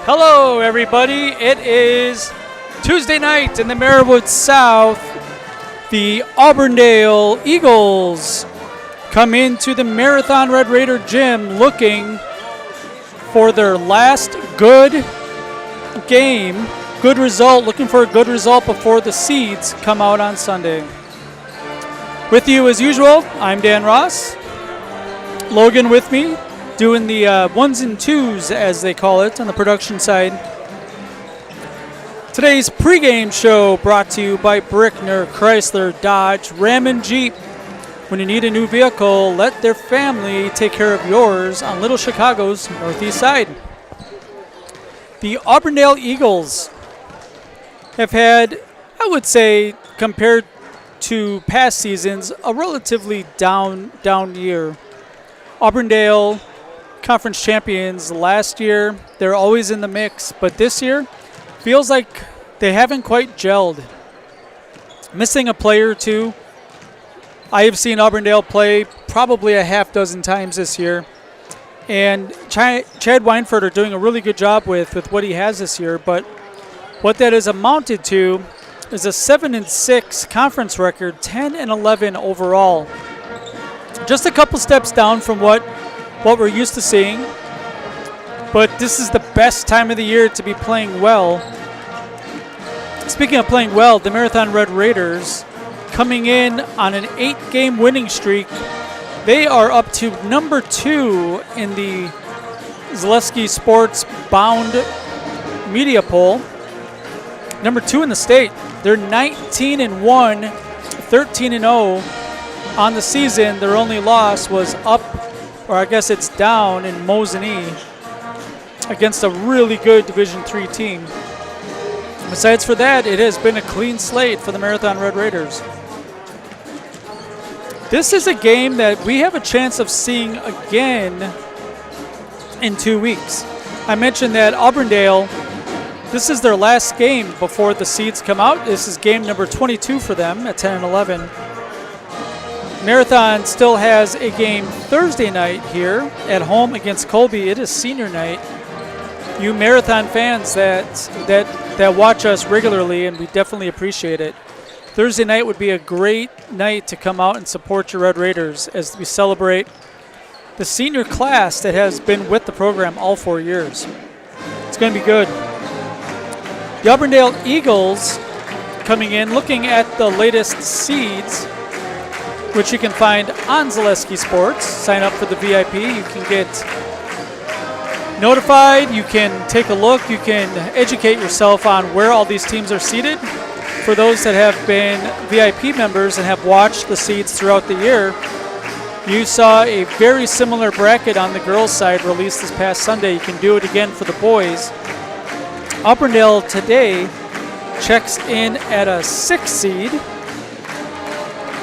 Hello, everybody. It is Tuesday night in the Marywood South. The Auburndale Eagles come into the Marathon Red Raider Gym looking for their last good game, good result, looking for a good result before the seeds come out on Sunday. With you as usual, I'm Dan Ross. Logan with me, doing the ones and twos, as they call it, on the production side. Today's pregame show brought to you by Brickner, Chrysler, Dodge, Ram, and Jeep. When you need a new vehicle, let their family take care of yours on Little Chicago's Northeast Side. The Auburndale Eagles have had, I would say, compared to past seasons, a relatively down year. Auburndale conference champions last year. They're always in the mix, but this year feels like they haven't quite gelled. Missing a player or two. I have seen Auburndale play probably a half dozen times this year, and Chad Weinfurt are doing a really good job with what he has this year, but what that has amounted to is a 7-6 conference record, 10-11 overall. Just a couple steps down from what we're used to seeing, but this is the best time of the year to be playing well. Speaking of playing well, the Marathon Red Raiders coming in on an 8-game winning streak. They are up to number 2 in the Zaleski Sports Bound media poll. Number 2 in the state. They're 19-1, 13-0 on the season. Their only loss was up, or I guess it's down, in Mosinee against a really good Division III team. Besides for that, it has been a clean slate for the Marathon Red Raiders. This is a game that we have a chance of seeing again in 2 weeks. I mentioned that Auburndale, this is their last game before the seeds come out. This is game number 22 for them at 10-11. Marathon still has a game Thursday night here at home against Colby. It is senior night. You Marathon fans that watch us regularly, and we definitely appreciate it. Thursday night would be a great night to come out and support your Red Raiders as we celebrate the senior class that has been with the program all 4 years. It's going to be good. The Auburndale Eagles coming in, looking at the latest seeds, which you can find on Zaleski Sports. Sign up for the VIP. You can get notified. You can take a look. You can educate yourself on where all these teams are seated. For those that have been VIP members and have watched the seeds throughout the year, you saw a very similar bracket on the girls' side released this past Sunday. You can do it again for the boys. Auburndale today checks in at a 6 seed.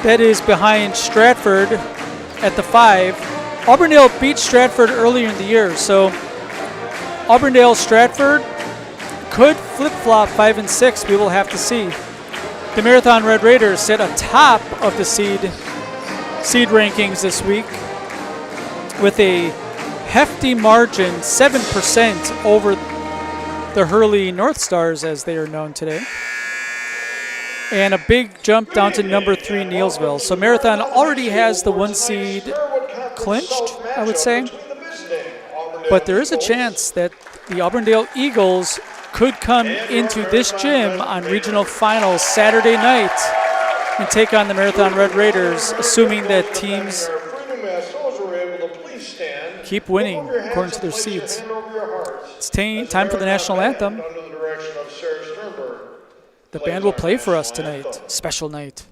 That is behind Stratford at the 5. Auburndale beat Stratford earlier in the year, so Auburndale-Stratford could flip-flop 5 and 6. We will have to see. The Marathon Red Raiders sit atop of the seed rankings this week with a hefty margin, 7% over the Hurley North Stars, as they are known today, and a big jump down to number 3 Neilsville. So Marathon already has the 1 seed clinched, I would say. But there is a chance that the Auburndale Eagles could come into this gym on regional finals Saturday night and take on the Marathon Red Raiders, assuming that teams keep winning according to their seeds. It's time for the national anthem. The band will play for us tonight. Special night.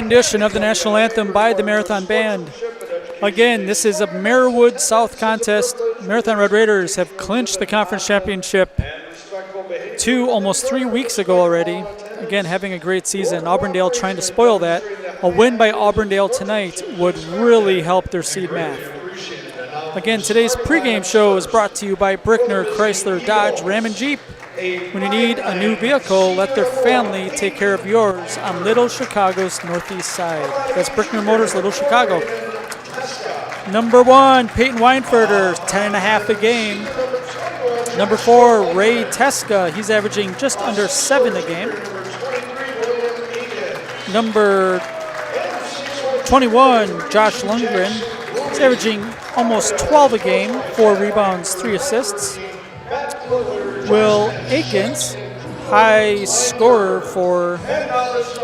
rendition of the national anthem by the Marathon Band. Again, this is a Marewood South contest. Marathon Red Raiders have clinched the conference championship almost 3 weeks ago already. Again, having a great season. Auburndale trying to spoil that. A win by Auburndale tonight would really help their seed math. Again, today's pregame show is brought to you by Brickner, Chrysler, Dodge, Ram, and Jeep. When you need a new vehicle, let their family take care of yours on Little Chicago's northeast side. That's Brickner Motors, Little Chicago. Number 1, Peyton Weinferter, 10.5 a game. Number 4, Ray Teska. He's averaging just under 7 a game. Number 21, Josh Lundgren. He's averaging almost 12 a game, 4 rebounds, 3 assists. Will Akins, high scorer for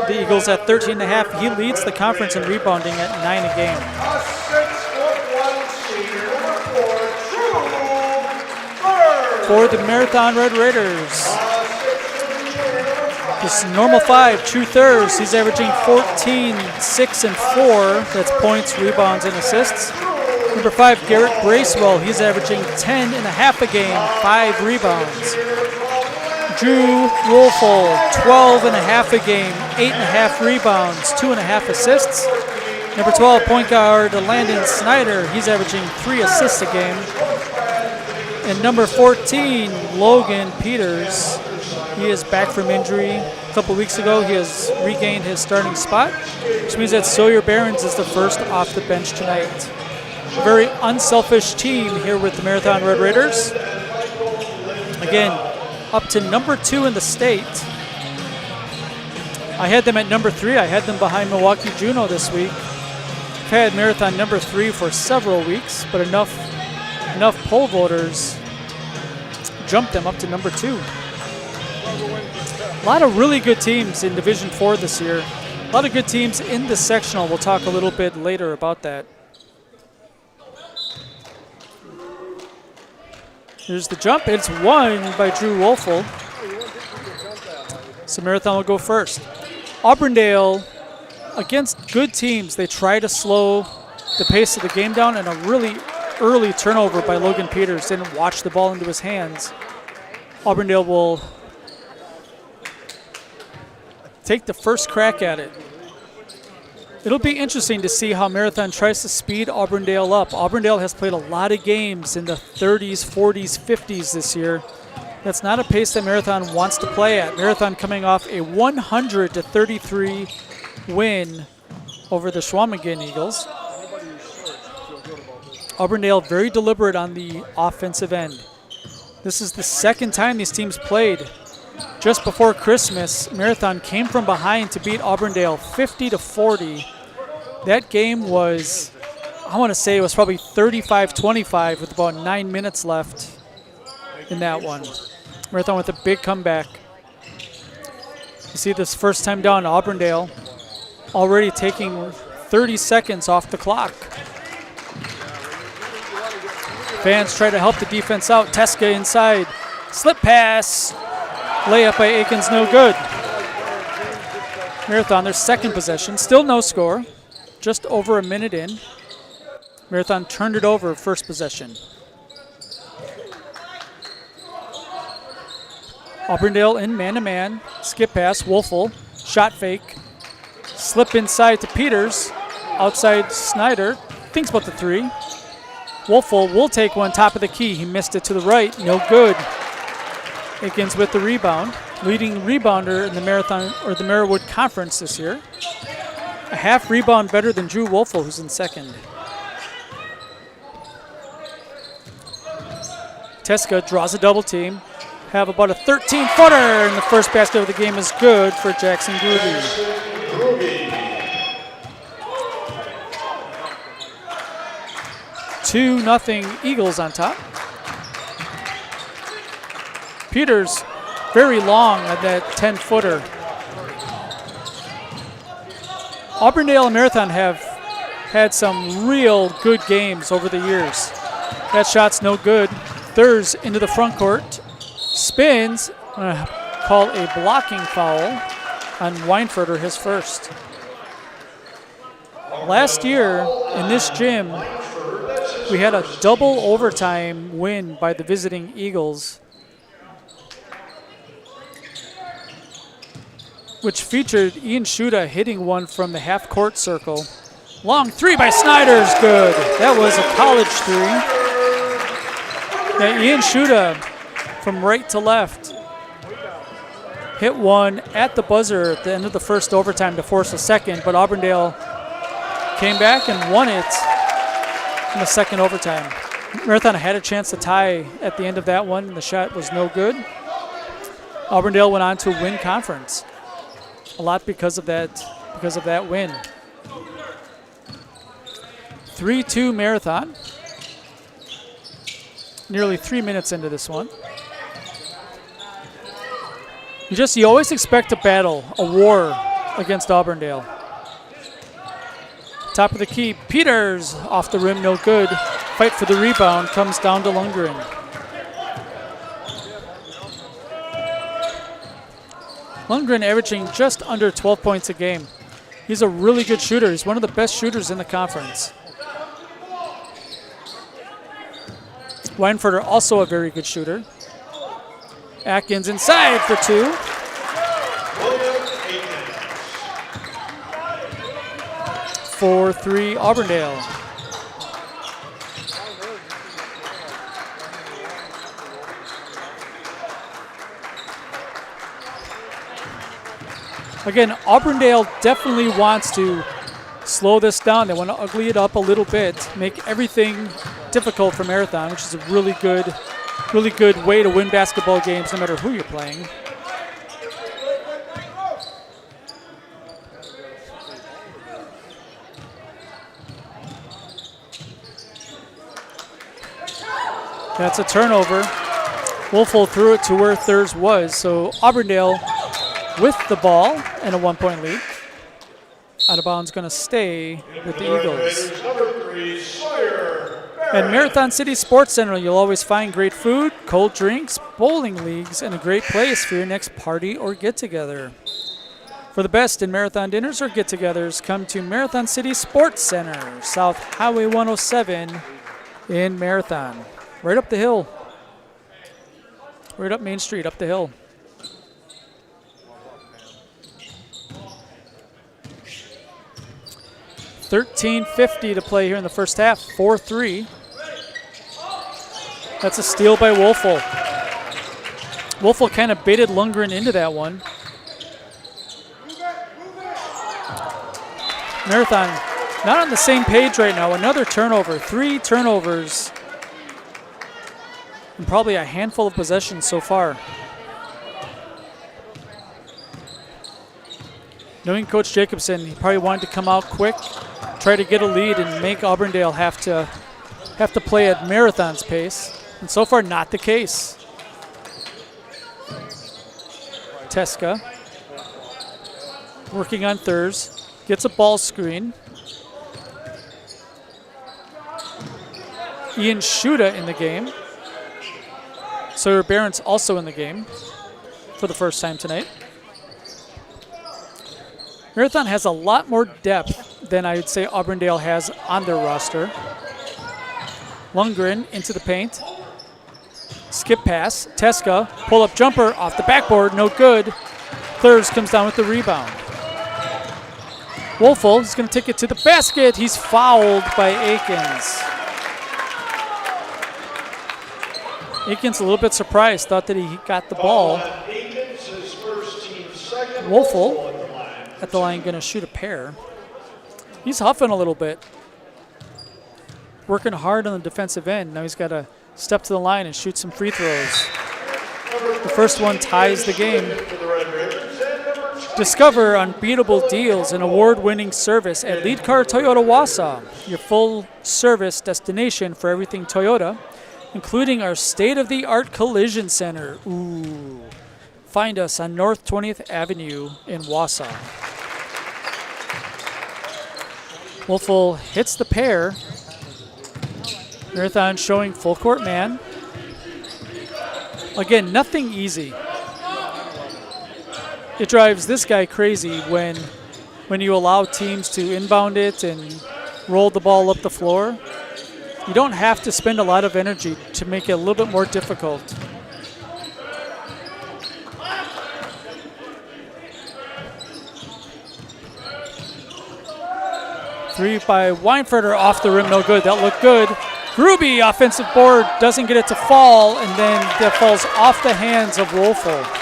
the Eagles at 13.5. He leads the conference in rebounding at 9 a game. For the Marathon Red Raiders, this normal 5, True Thurs. He's averaging 14, 6, and 4. That's points, rebounds, and assists. Number 5, Garrett Bracewell. He's averaging 10.5 a game, 5 rebounds. Drew Wolfel, 12.5 a game, 8.5 rebounds, 2.5 assists. Number 12, point guard Landon Snyder. He's averaging 3 assists a game. And number 14, Logan Peters. He is back from injury. A couple weeks ago, he has regained his starting spot, which means that Sawyer Behrens is the first off the bench tonight. A very unselfish team here with the Marathon Red Raiders. Again, up to number 2 in the state. I had them at number 3. I had them behind Milwaukee Juneau this week. I've had Marathon number 3 for several weeks, but enough poll voters jumped them up to number 2. A lot of really good teams in Division 4 this year. A lot of good teams in the sectional. We'll talk a little bit later about that. Here's the jump. It's won by Drew Wolfel. So Marathon will go first. Auburndale, against good teams, they try to slow the pace of the game down, and a really early turnover by Logan Peters didn't watch the ball into his hands. Auburndale will take the first crack at it. It'll be interesting to see how Marathon tries to speed Auburndale up. Auburndale has played a lot of games in the 30s, 40s, 50s this year. That's not a pace that Marathon wants to play at. Marathon coming off a 100-33 win over the Schwamigan Eagles. Auburndale very deliberate on the offensive end. This is the second time these teams played. Just before Christmas, Marathon came from behind to beat Auburndale 50-40. That game was, I want to say it was probably 35-25 with about 9 minutes left in that one. Marathon with a big comeback. You see this first time down, Auburndale already taking 30 seconds off the clock. Fans try to help the defense out. Teska inside. Slip pass. Layup by Akins, no good. Marathon, their second possession. Still no score. Just over a minute in. Marathon turned it over first possession. Auburndale in man-to-man. Skip pass, Wolfel. Shot fake. Slip inside to Peters. Outside Snyder. Thinks about the 3. Wolfel will take one top of the key. He missed it to the right. No good. Akins with the rebound. Leading rebounder in the Marathon or the Marewood Conference this year. A half rebound better than Drew Wolfel, who's in second. Teska draws a double team. Have about a 13-footer, and the first basket of the game is good for Jackson Groovy. 2-0 Eagles on top. Peters very long at that 10-footer. Auburndale and Marathon have had some real good games over the years. That shot's no good. Thurs into the front court. Spins. Call a blocking foul on Weinferter, his first. Last year in this gym, we had a double overtime win by the visiting Eagles, which featured Ian Shuda hitting one from the half-court circle. Long three by Snyder's good. That was a college three. Yeah, Ian Shuda from right to left hit one at the buzzer at the end of the first overtime to force a second, but Auburndale came back and won it in the second overtime. Marathon had a chance to tie at the end of that one, and the shot was no good. Auburndale went on to win conference. A lot because of that win. 3-2 Marathon. Nearly 3 minutes into this one. You always expect a battle, a war against Auburndale. Top of the key, Peters off the rim, no good. Fight for the rebound, comes down to Lundgren. Lundgren averaging just under 12 points a game. He's a really good shooter. He's one of the best shooters in the conference. Weinfurter also a very good shooter. Atkins inside for two. 4-3 Auburndale. Again, Auburndale definitely wants to slow this down. They want to ugly it up a little bit, make everything difficult for Marathon, which is a really good way to win basketball games no matter who you're playing. That's a turnover. Woelfel threw it to where Thurs was, so Auburndale with the ball and a 1-point lead. Out of bounds going to stay with the Eagles. At Marathon City Sports Center, you'll always find great food, cold drinks, bowling leagues, and a great place for your next party or get-together. For the best in marathon dinners or get-togethers, come to Marathon City Sports Center, South Highway 107 in Marathon. Right up the hill. Right up Main Street, up the hill. $13.50 to play here in the first half, 4-3. That's a steal by Woelfel. Woelfel kind of baited Lundgren into that one. Marathon not on the same page right now. Another turnover, 3 turnovers, and probably a handful of possessions so far. Knowing Coach Jacobson, he probably wanted to come out quick, try to get a lead, and make Auburndale have to play at Marathon's pace. And so far, not the case. Teska working on Thurs, gets a ball screen. Ian Shuda in the game. Sawyer Barron's also in the game for the first time tonight. Marathon has a lot more depth than I would say Auburndale has on their roster. Lundgren into the paint. Skip pass. Teska, pull-up jumper off the backboard, no good. Thurs comes down with the rebound. Woelfel is going to take it to the basket. He's fouled by Akins. Akins a little bit surprised, thought that he got the ball. Woelfel at the line going to shoot a pair. He's huffing a little bit. Working hard on the defensive end. Now he's got to step to the line and shoot some free throws. The first one ties the game. Discover unbeatable deals and award-winning service at Lead Car Toyota Wausau, your full-service destination for everything Toyota, including our state-of-the-art collision center. Ooh. Find us on North 20th Avenue in Wausau. Woelfel hits the pair. Marathon showing full court man. Again, nothing easy. It drives this guy crazy when when you allow teams to inbound it and roll the ball up the floor, you don't have to spend a lot of energy to make it a little bit more difficult. Three by Weinfurter off the rim, no good. That looked good. Gruby, offensive board, doesn't get it to fall, and then that falls off the hands of Woelfel.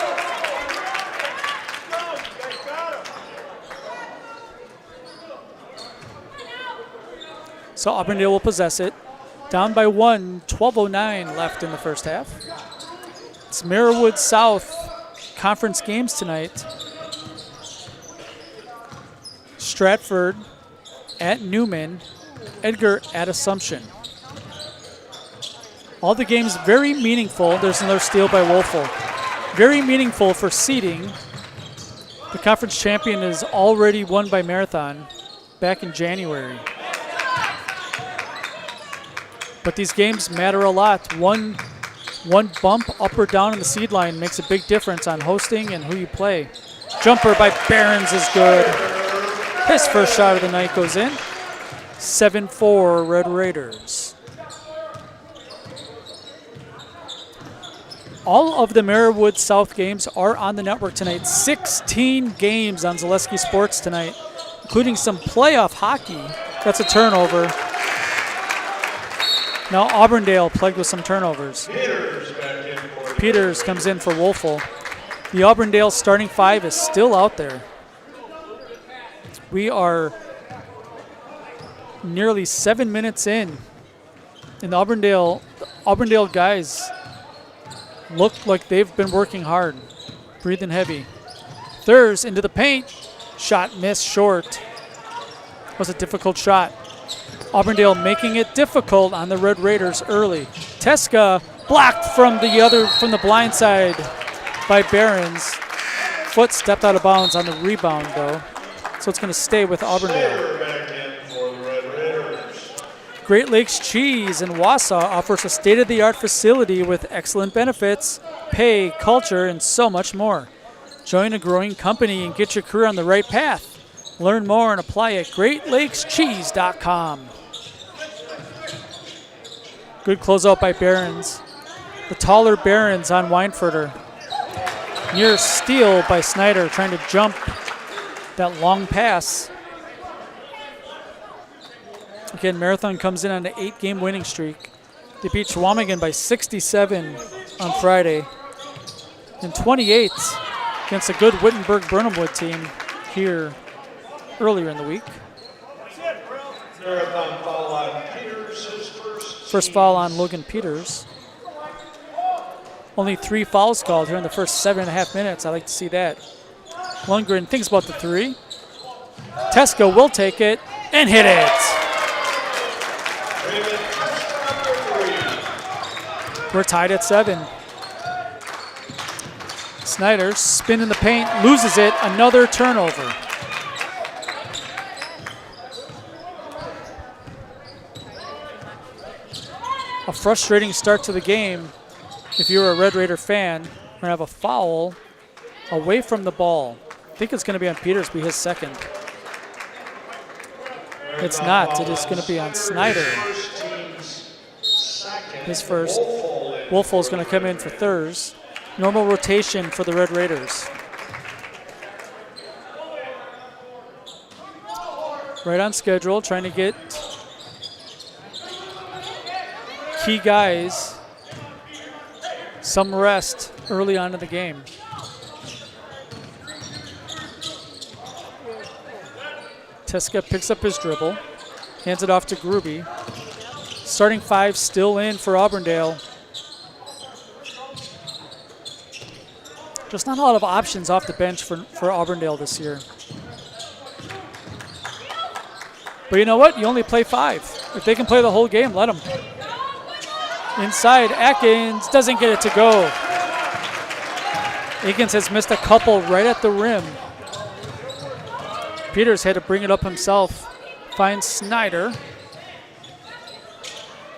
So Auburndale will possess it. Down by 1, 12:09 left in the first half. It's Marywood South conference games tonight. Stratford at Newman, Edgar at Assumption. All the games very meaningful. There's another steal by Woelfel. Very meaningful for seeding. The conference champion is already won by Marathon back in January. But these games matter a lot. One bump up or down in the seed line makes a big difference on hosting and who you play. Jumper by Behrens is good. His first shot of the night goes in. 7-4 Red Raiders. All of the Marywood South games are on the network tonight. 16 games on Zaleski Sports tonight, including some playoff hockey. That's a turnover. Now Auburndale plagued with some turnovers. Peters comes in for Woelfel. The Auburndale starting five is still out there. We are nearly 7 minutes in, and the Auburndale guys look like they've been working hard, breathing heavy. Thurs into the paint. Shot missed short. Was a difficult shot. Auburndale making it difficult on the Red Raiders early. Teska blocked from the blind side by Behrens. Foot stepped out of bounds on the rebound though, so it's going to stay with Auburndale. Great Lakes Cheese in Wausau offers a state-of-the-art facility with excellent benefits, pay, culture, and so much more. Join a growing company and get your career on the right path. Learn more and apply at GreatLakesCheese.com. Good closeout by Behrens. The taller Behrens on Weinfurter. Near steal by Snyder, trying to jump that long pass. Again, Marathon comes in on an 8-game winning streak. They beat Chequamegon by 67 on Friday. And 28 against a good Wittenberg-Burnhamwood team here earlier in the week. First foul on Logan Peters. Only 3 fouls called here in the first 7.5 minutes. I like to see that. Lundgren thinks about the three. Teska will take it and hit it. We're tied at 7. Snyder spin in the paint, loses it, another turnover. A frustrating start to the game. If you're a Red Raider fan, we're going to have a foul away from the ball. I think it's going to be on Peters, be his second. It's not. It is going to be on Snyder. His first. Woelfel is going to come in for Thurs. Normal rotation for the Red Raiders. Right on schedule, trying to get key guys some rest early on in the game. Teska picks up his dribble, hands it off to Gruby. Starting five still in for Auburndale. Just not a lot of options off the bench for Auburndale this year. But you know what? You only play 5. If they can play the whole game, let them. Inside, Atkins doesn't get it to go. Akins has missed a couple right at the rim. Peters had to bring it up himself. Finds Snyder.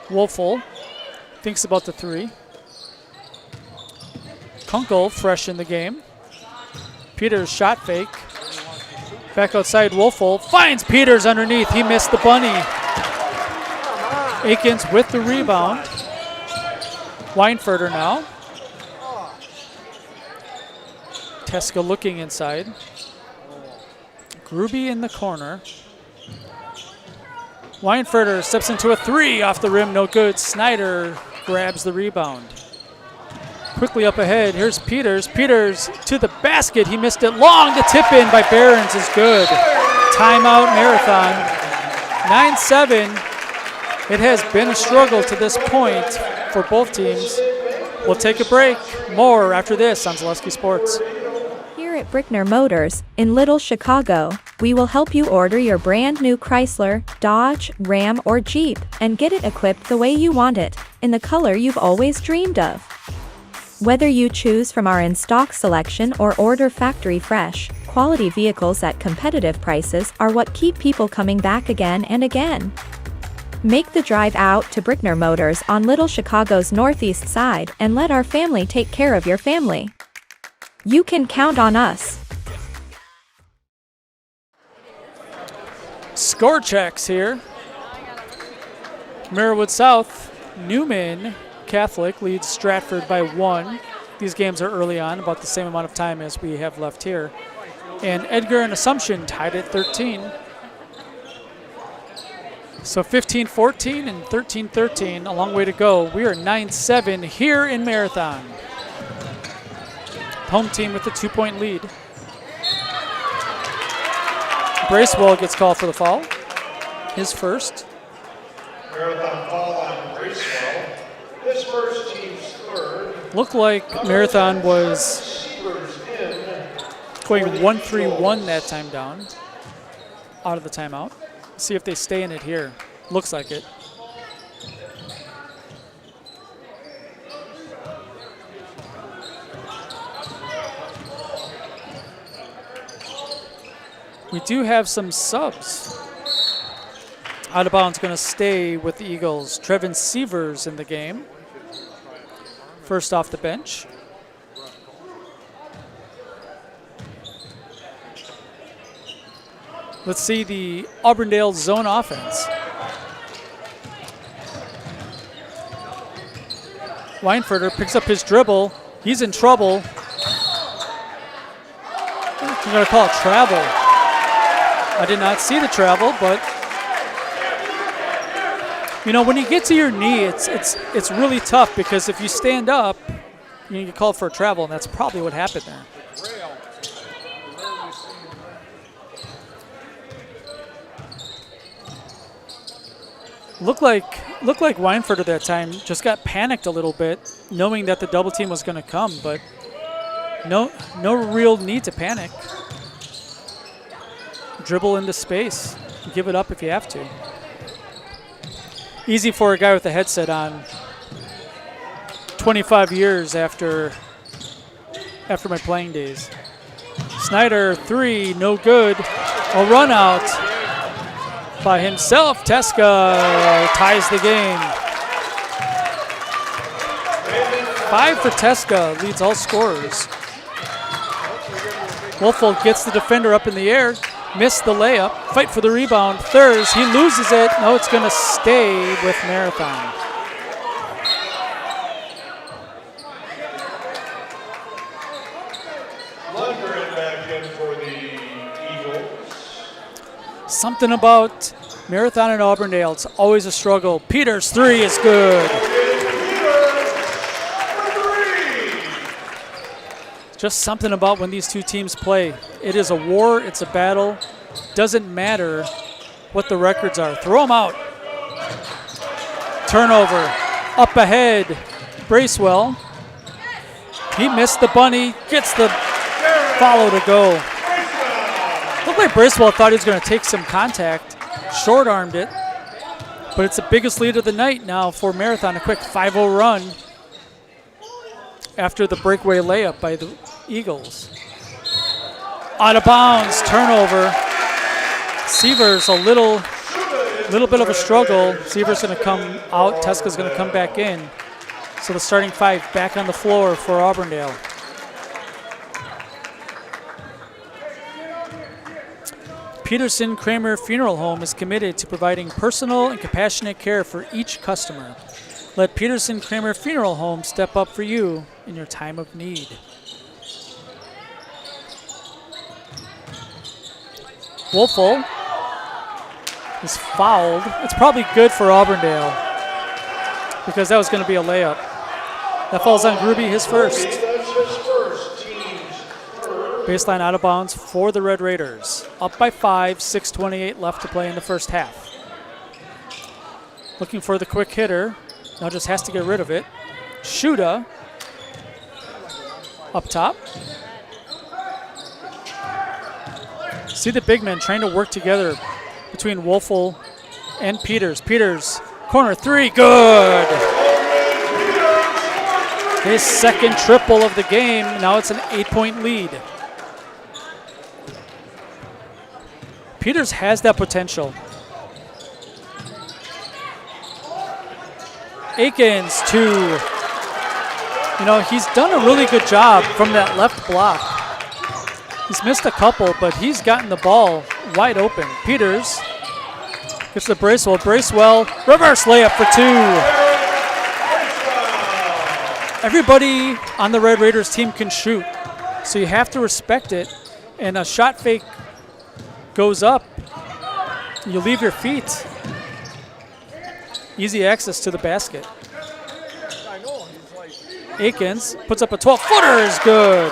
Woelfel thinks about the three. Kunkel fresh in the game. Peters shot fake. Back outside, Wolfold finds Peters underneath. He missed the bunny. Akins with the rebound. Weinfurter now. Teska looking inside. Gruby in the corner. Weinfurter steps into a three off the rim, no good. Snyder grabs the rebound. Quickly up ahead, here's Peters. Peters to the basket, he missed it long. The tip in by Behrens is good. Timeout Marathon. 9-7. It has been a struggle to this point for both teams. We'll take a break. More after this on Zaleski Sports. Here at Brickner Motors, in Little Chicago, we will help you order your brand new Chrysler, Dodge, Ram, or Jeep, and get it equipped the way you want it, in the color you've always dreamed of. Whether you choose from our in-stock selection or order factory fresh, quality vehicles at competitive prices are what keep people coming back again and again. Make the drive out to Brickner Motors on Little Chicago's northeast side and let our family take care of your family. You can count on us. Score checks here. Marywood South, Newman Catholic leads Stratford by 1. These games are early on, about the same amount of time as we have left here. And Edgar and Assumption tied at 13. So 15-14 and 13-13, a long way to go. We are 9-7 here in Marathon. Home team with a 2-point lead. Bracewell gets called for the foul. His first. Marathon foul on Bracewell. His first, team's third. Looked like Marathon was going 1-3-1 that time down. Out of the timeout. See if they stay in it here. Looks like it. We do have some subs. Out of bounds going to stay with the Eagles. Trevin Sievers in the game. First off the bench. Let's see the Auburndale zone offense. Weinfurter picks up his dribble. He's in trouble. I'm going to call it travel. I did not see the travel, but you know, when you get to your knee, it's really tough because if you stand up, you get called for a travel, and that's probably what happened there. Looked like Weinfurter that time just got panicked a little bit, knowing that the double team was going to come, but no real need to panic. Dribble into space. Give it up if you have to. Easy for a guy with a headset on. 25 years after my playing days. Snyder, three, no good. A run out by himself. Teska ties the game. 5 for Teska, leads all scorers. Wolfold gets the defender up in the air. Missed the layup. Fight for the rebound. Thurs. He loses it. No, it's going to stay with Marathon. Lundgren back in for the Eagles. Something about Marathon and Auburndale. It's always a struggle. Peters' three is good. Just something about when these two teams play. It is a war, it's a battle. Doesn't matter what the records are. Throw them out. Turnover. Up ahead. Bracewell. He missed the bunny. Gets the follow to go. Looked like Bracewell thought he was going to take some contact. Short-armed it. But it's the biggest lead of the night now for Marathon. A quick 5-0 run after the breakaway layup by the Eagles. Out of bounds, turnover. Sievers a little bit of a struggle. Sievers going to come out. Teska's going to come back in. So the starting five back on the floor for Peterson Kramer Funeral Home is committed to providing personal and compassionate care for each customer. Let Peterson Kramer Funeral Home step up for you in your time of need. Wolfel is fouled. It's probably good for Auburndale because that was going to be a layup. That falls on Gruby, his first. Baseline out of bounds for the Red Raiders. Up by 5, 6:28 left to play in the first half. Looking for the quick hitter. Now just has to get rid of it. Shuda up top. See the big men trying to work together between Wolfel and Peters. Peters, corner three, good. His second triple of the game. Now it's an 8-point lead. Peters has that potential. Akins to, he's done a really good job from that left block. He's missed a couple, but he's gotten the ball wide open. Peters gets the Bracewell. Bracewell, reverse layup for 2. Everybody on the Red Raiders team can shoot, so you have to respect it. And a shot fake goes up, you leave your feet. Easy access to the basket. Akins puts up a 12-footer, is good.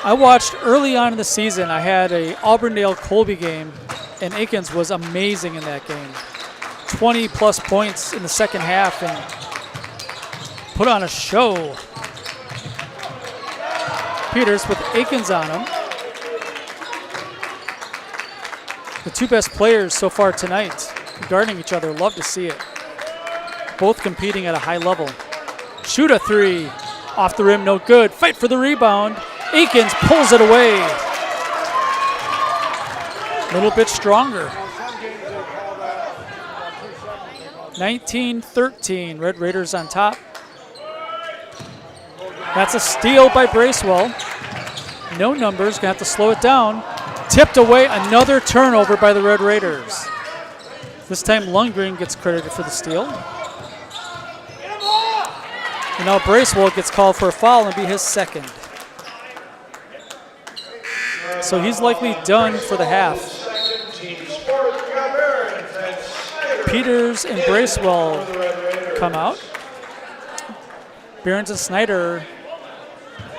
I watched early on in the season, I had a Auburndale-Colby game, and Akins was amazing in that game. 20-plus points in the second half and put on a show. Peters with Akins on him. The two best players so far tonight guarding each other. Love to see it. Both competing at a high level. Shoot a three. Off the rim, no good. Fight for the rebound. Akins pulls it away. A little bit stronger. 19-13. Red Raiders on top. That's a steal by Bracewell. No numbers. Gonna have to slow it down. Tipped away, another turnover by the Red Raiders. This time Lundgren gets credited for the steal. And now Bracewell gets called for a foul and be his second. So he's likely done for the half. Peters and Bracewell come out. Behrens and Snyder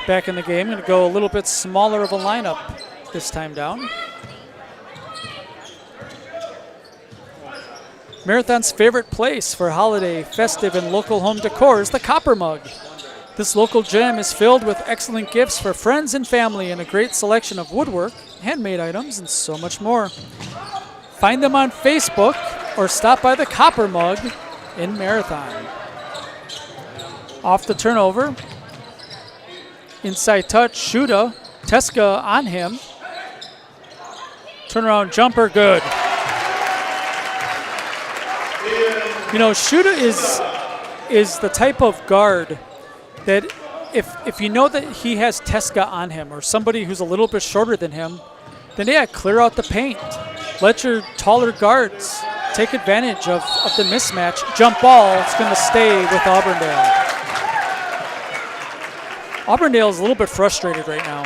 back in the game. Going to go a little bit smaller of a lineup this time down. Marathon's favorite place for holiday, festive, and local home decor is the Copper Mug. This local gem is filled with excellent gifts for friends and family and a great selection of woodwork, handmade items, and so much more. Find them on Facebook or stop by the Copper Mug in Marathon. Off the turnover. Inside touch, Shuda. Teska on him. Turnaround jumper, good. Shuda is the type of guard that if you know that he has Teska on him or somebody who's a little bit shorter than him, then clear out the paint. Let your taller guards take advantage of the mismatch. Jump ball, it's going to stay with Auburndale. Auburndale is a little bit frustrated right now.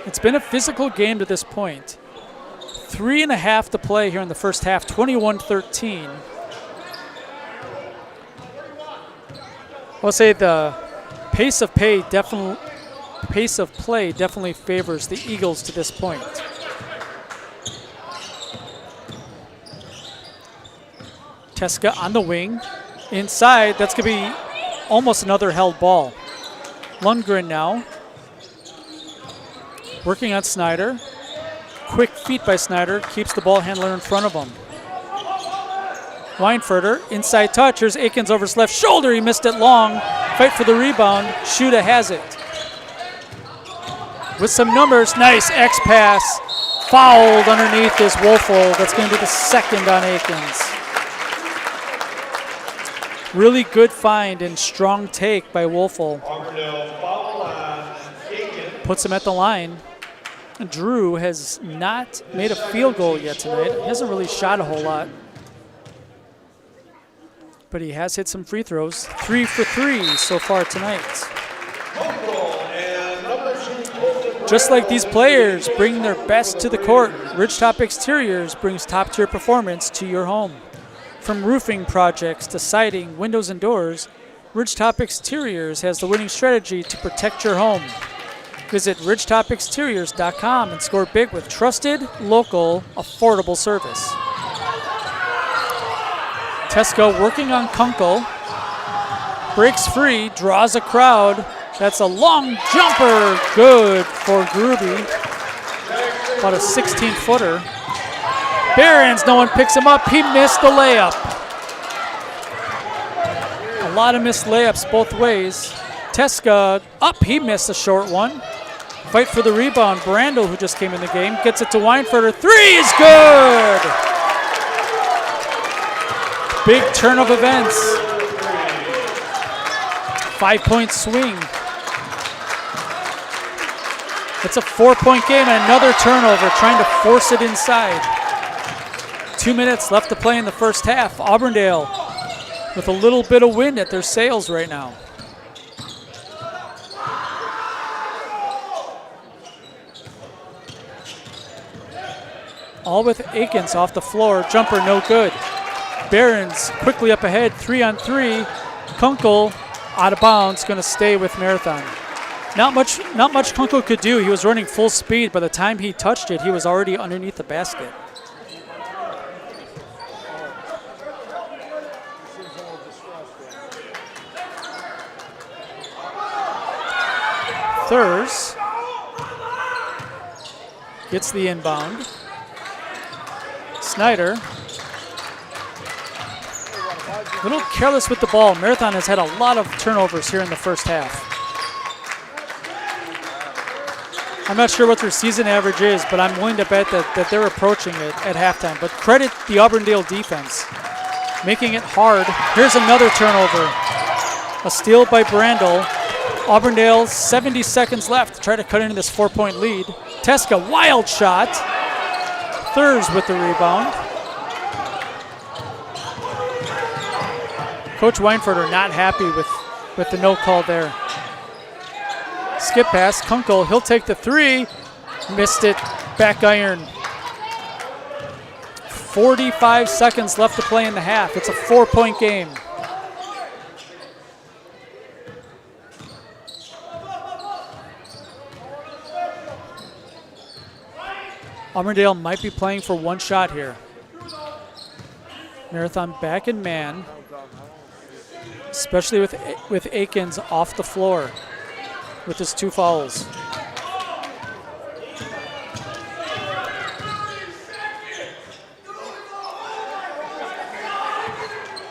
It's been a physical game to this point. 3.5 to play here in the first half, 21-13. I'll say the pace of play definitely favors the Eagles to this point. Teska on the wing. Inside, that's going to be almost another held ball. Lundgren now. Working on Snyder. Quick feet by Snyder. Keeps the ball handler in front of him. Weinfurter, inside touch. Here's Akins over his left shoulder. He missed it long. Fight for the rebound. Shuda has it. With some numbers. Nice X pass. Fouled underneath is Wolfel. That's going to be the second on Akins. Really good find and strong take by Wolfel. puts him at the line. Drew has not made a field goal yet tonight. He hasn't really shot a whole lot. But he has hit some free throws. 3 for 3 so far tonight. Just like these players bring their best to the court, Ridgetop Exteriors brings top-tier performance to your home. From roofing projects to siding, windows, and doors, Ridgetop Exteriors has the winning strategy to protect your home. Visit ridgetopexteriors.com and score big with trusted, local, affordable service. Teska working on Kunkel. Breaks free, draws a crowd. That's a long jumper. Good for Gruby. About a 16-footer. Behrens, no one picks him up. He missed the layup. A lot of missed layups both ways. Teska up. He missed a short one. Fight for the rebound. Brandel, who just came in the game, gets it to Weinfurter. 3 is good. Big turn of events. 5-point swing. It's a 4-point game and another turnover, trying to force it inside. 2 minutes left to play in the first half. Auburndale with a little bit of wind at their sails right now. All with Akins off the floor. Jumper no good. Behrens quickly up ahead. 3-on-3. Kunkel out of bounds. Going to stay with Marathon. Not much Kunkel could do. He was running full speed. By the time he touched it, he was already underneath the basket. Thurs gets the inbound. Snyder, a little careless with the ball. Marathon has had a lot of turnovers here in the first half. I'm not sure what their season average is, but I'm willing to bet that they're approaching it at halftime. But credit the Auburndale defense, making it hard. Here's another turnover. A steal by Brandel. Auburndale, 70 seconds left to try to cut into this 4-point lead. Teska, wild shot. Thurs with the rebound. Coach Weinfurter not happy with the no call there. Skip pass, Kunkel, he'll take the 3. Missed it, back iron. 45 seconds left to play in the half. It's a 4-point game. Auburndale might be playing for one shot here. Marathon back in man, especially with Akins off the floor with his 2 fouls.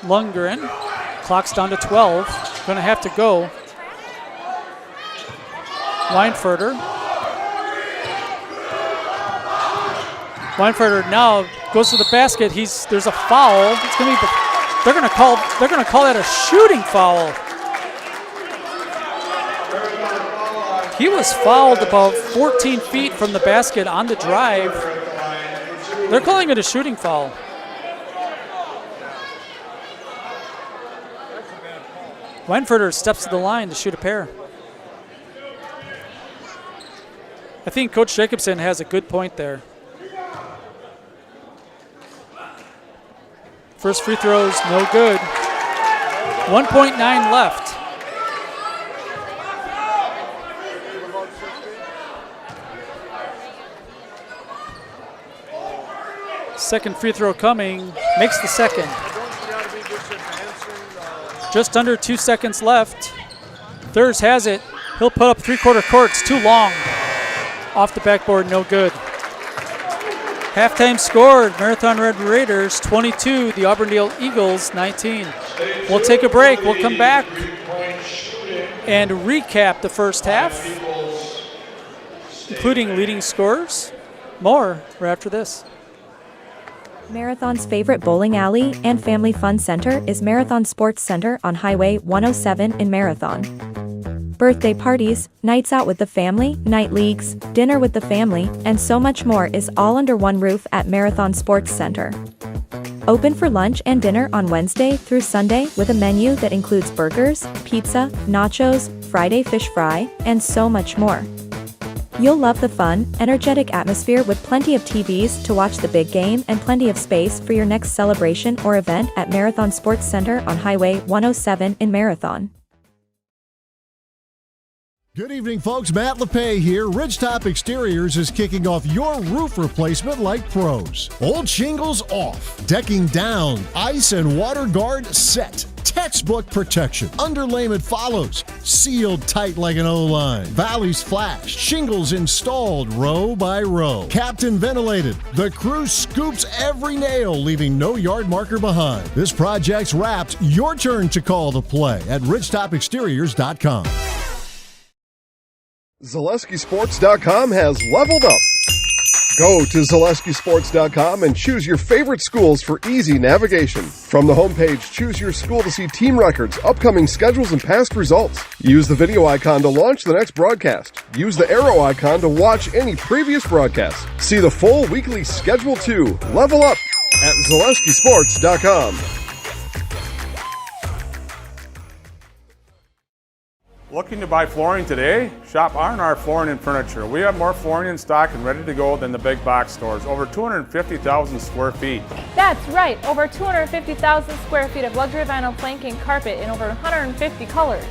Lundgren, clock's down to 12, gonna have to go. Weinfurter now goes to the basket. There's a foul. It's gonna be they're gonna call that a shooting foul. He was fouled about 14 feet from the basket on the drive. They're calling it a shooting foul. Weinfurter steps to the line to shoot a pair. I think Coach Jacobson has a good point there. First free throw's no good. 1.9 left. Second free throw coming, makes the second. Just under 2 seconds left. Thurs has it. He'll put up 3/4 court. It's too long. Off the backboard, no good. Halftime scored, Marathon Red Raiders 22, the Auburndale Eagles 19. We'll take a break. We'll come back and recap the first half, including leading scorers. More right after this. Marathon's favorite bowling alley and family fun center is Marathon Sports Center on Highway 107 in Marathon. Birthday parties, nights out with the family, night leagues, dinner with the family, and so much more is all under one roof at Marathon Sports Center. Open for lunch and dinner on Wednesday through Sunday with a menu that includes burgers, pizza, nachos, Friday fish fry, and so much more. You'll love the fun, energetic atmosphere with plenty of TVs to watch the big game and plenty of space for your next celebration or event at Marathon Sports Center on Highway 107 in Marathon. Good evening, folks. Matt LePay here. Ridgetop Exteriors is kicking off your roof replacement like pros. Old shingles off, decking down, ice and water guard set. Textbook protection. Underlayment follows. Sealed tight like an O-line. Valleys flashed. Shingles installed row by row. Captain ventilated. The crew scoops every nail, leaving no yard marker behind. This project's wrapped. Your turn to call the play at ridgetopexteriors.com. ZaleskiSports.com has leveled up. Go to ZaleskiSports.com and choose your favorite schools for easy navigation. From the homepage, choose your school to see team records, upcoming schedules, and past results. Use the video icon to launch the next broadcast. Use the arrow icon to watch any previous broadcasts. See the full weekly schedule too. Level up at ZaleskiSports.com. Looking to buy flooring today? Shop R&R Flooring and Furniture. We have more flooring in stock and ready to go than the big box stores. Over 250,000 square feet. That's right, over 250,000 square feet of luxury vinyl plank and carpet in over 150 colors.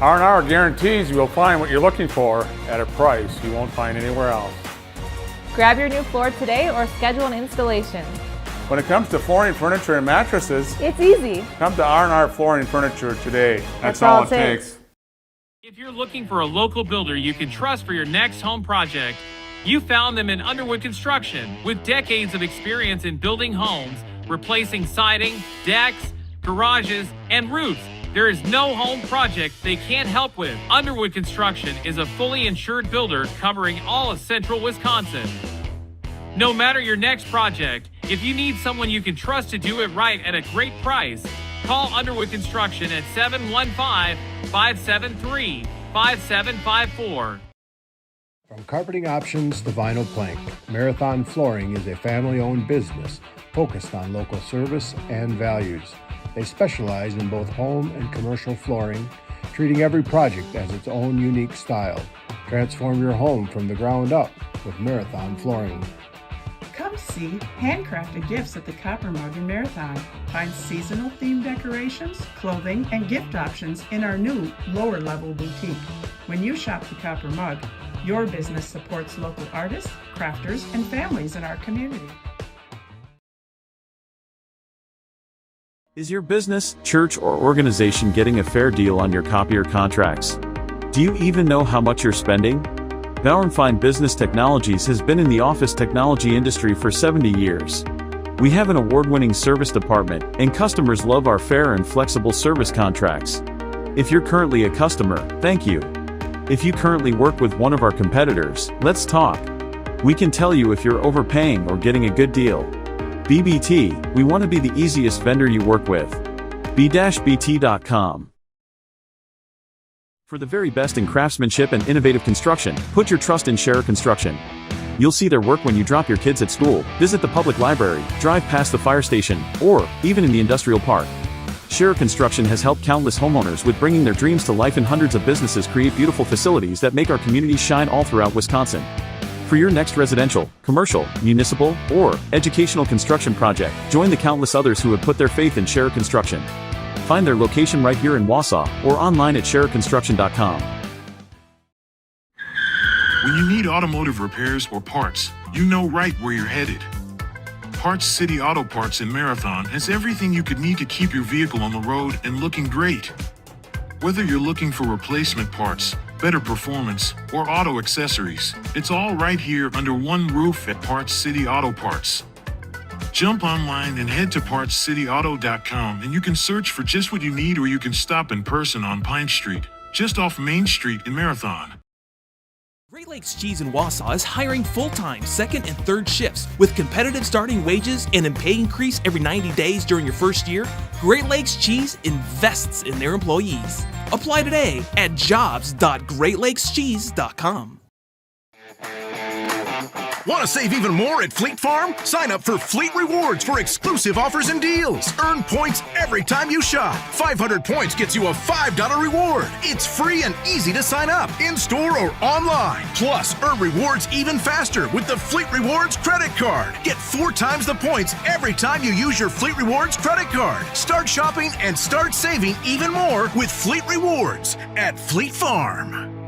R&R guarantees you will find what you're looking for at a price you won't find anywhere else. Grab your new floor today or schedule an installation. When it comes to flooring, furniture, and mattresses, It's easy. come to R&R Flooring and Furniture today. That's all it takes. If you're looking for a local builder you can trust for your next home project, you found them in Underwood Construction. With decades of experience in building homes, replacing siding, decks, garages, and roofs, there is no home project they can't help with. Underwood Construction is a fully insured builder covering all of central Wisconsin. No matter your next project, if you need someone you can trust to do it right at a great price, call Underwood Construction at 715-573-5754. From carpeting options to vinyl plank, Marathon Flooring is a family-owned business focused on local service and values. They specialize in both home and commercial flooring, treating every project as its own unique style. Transform your home from the ground up with Marathon Flooring. Come see handcrafted gifts at the Copper Mug in Marathon. Find seasonal themed decorations, clothing, and gift options in our new lower level boutique. When you shop the Copper Mug, your business supports local artists, crafters, and families in our community. Is your business, church, or organization getting a fair deal on your copier contracts? Do you even know how much you're spending? Bauernfeind Business Technologies has been in the office technology industry for 70 years. We have an award-winning service department, and customers love our fair and flexible service contracts. If you're currently a customer, thank you. If you currently work with one of our competitors, let's talk. We can tell you if you're overpaying or getting a good deal. BBT, we want to be the easiest vendor you work with. b-bt.com. For the very best in craftsmanship and innovative construction, put your trust in Scherer Construction. You'll see their work when you drop your kids at school, visit the public library, drive past the fire station, or even in the industrial park. Scherer Construction has helped countless homeowners with bringing their dreams to life, and hundreds of businesses create beautiful facilities that make our communities shine all throughout Wisconsin. For your next residential, commercial, municipal, or educational construction project, join the countless others who have put their faith in Scherer Construction. Find their location right here in Wausau or online at schererconstruction.com. When you need automotive repairs or parts, you know right where you're headed. Parts City Auto Parts in Marathon has everything you could need to keep your vehicle on the road and looking great. Whether you're looking for replacement parts, better performance, or auto accessories, it's all right here under one roof at Parts City Auto Parts. Jump online and head to PartsCityAuto.com and you can search for just what you need, or you can stop in person on Pine Street, just off Main Street in Marathon. Great Lakes Cheese in Wausau is hiring full-time second and third shifts with competitive starting wages and a pay increase every 90 days during your first year. Great Lakes Cheese invests in their employees. Apply today at jobs.greatlakscheese.com. Want to save even more at Fleet Farm? Sign up for Fleet Rewards for exclusive offers and deals. Earn points every time you shop. 500 points gets you a $5 reward. It's free and easy to sign up, in-store or online. Plus, earn rewards even faster with the Fleet Rewards credit card. Get 4 times the points every time you use your Fleet Rewards credit card. Start shopping and start saving even more with Fleet Rewards at Fleet Farm.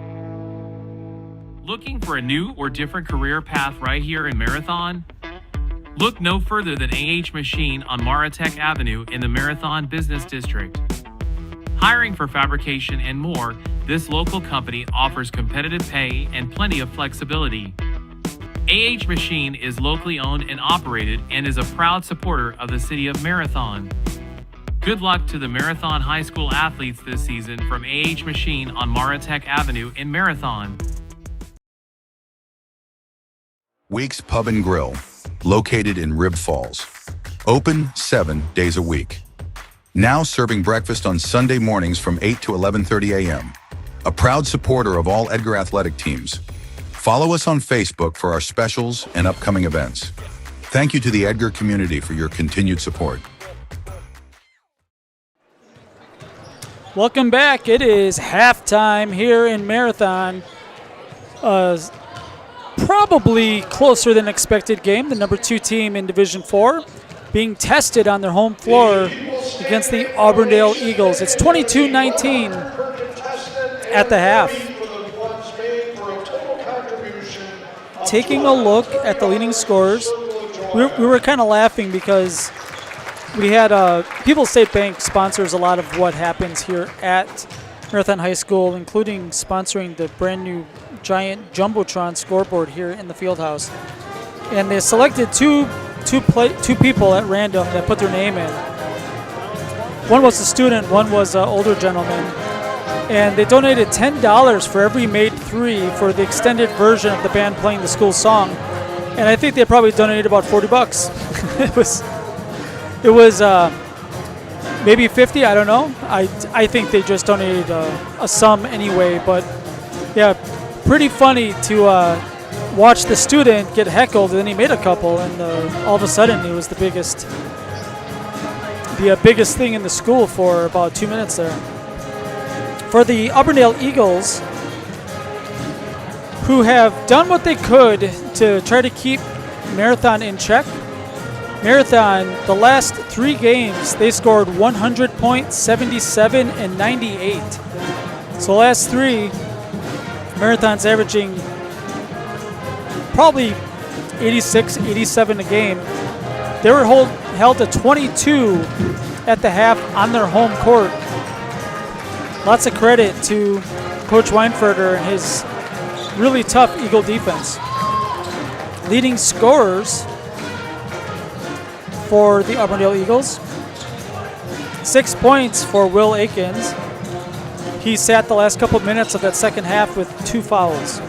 Looking for a new or different career path right here in Marathon? Look no further than AH Machine on Maratech Avenue in the Marathon Business District. Hiring for fabrication and more, this local company offers competitive pay and plenty of flexibility. AH Machine is locally owned and operated and is a proud supporter of the city of Marathon. Good luck to the Marathon High School athletes this season from AH Machine on Maratech Avenue in Marathon. Weeks Pub and Grill, located in Rib Falls. Open 7 days a week. Now serving breakfast on Sunday mornings from 8 to 11:30 a.m. A proud supporter of all Edgar athletic teams. Follow us on Facebook for our specials and upcoming events. Thank you to the Edgar community for your continued support. Welcome back. It is halftime here in Marathon. Probably closer than expected game. The number 2 team in Division 4 being tested on their home floor against the Auburndale Eagles. It's 22-19 at the half. Taking a look at the leading scorers, we were kind of laughing because we had People's State Bank sponsors a lot of what happens here at Marathon High School, including sponsoring the brand new giant Jumbotron scoreboard here in the field house. And they selected two people at random that put their name in. One was a student, one was an older gentleman. And they donated $10 for every made 3 for the extended version of the band playing the school song. And I think they probably donated about $40. It was maybe 50, I don't know. I think they just donated a sum anyway, but yeah, pretty funny to watch the student get heckled, and then he made a couple, and all of a sudden it was the biggest thing in the school for about 2 minutes there. For the Auburndale Eagles, who have done what they could to try to keep Marathon in check. Marathon, the last 3 games, they scored 100 points, 77, and 98. So last 3, Marathon's averaging probably 86, 87 a game. They were held to 22 at the half on their home court. Lots of credit to Coach Weinferter and his really tough Eagle defense. Leading scorers for the Auburndale Eagles, 6 points for Will Akins. He sat the last couple of minutes of that second half with 2 fouls.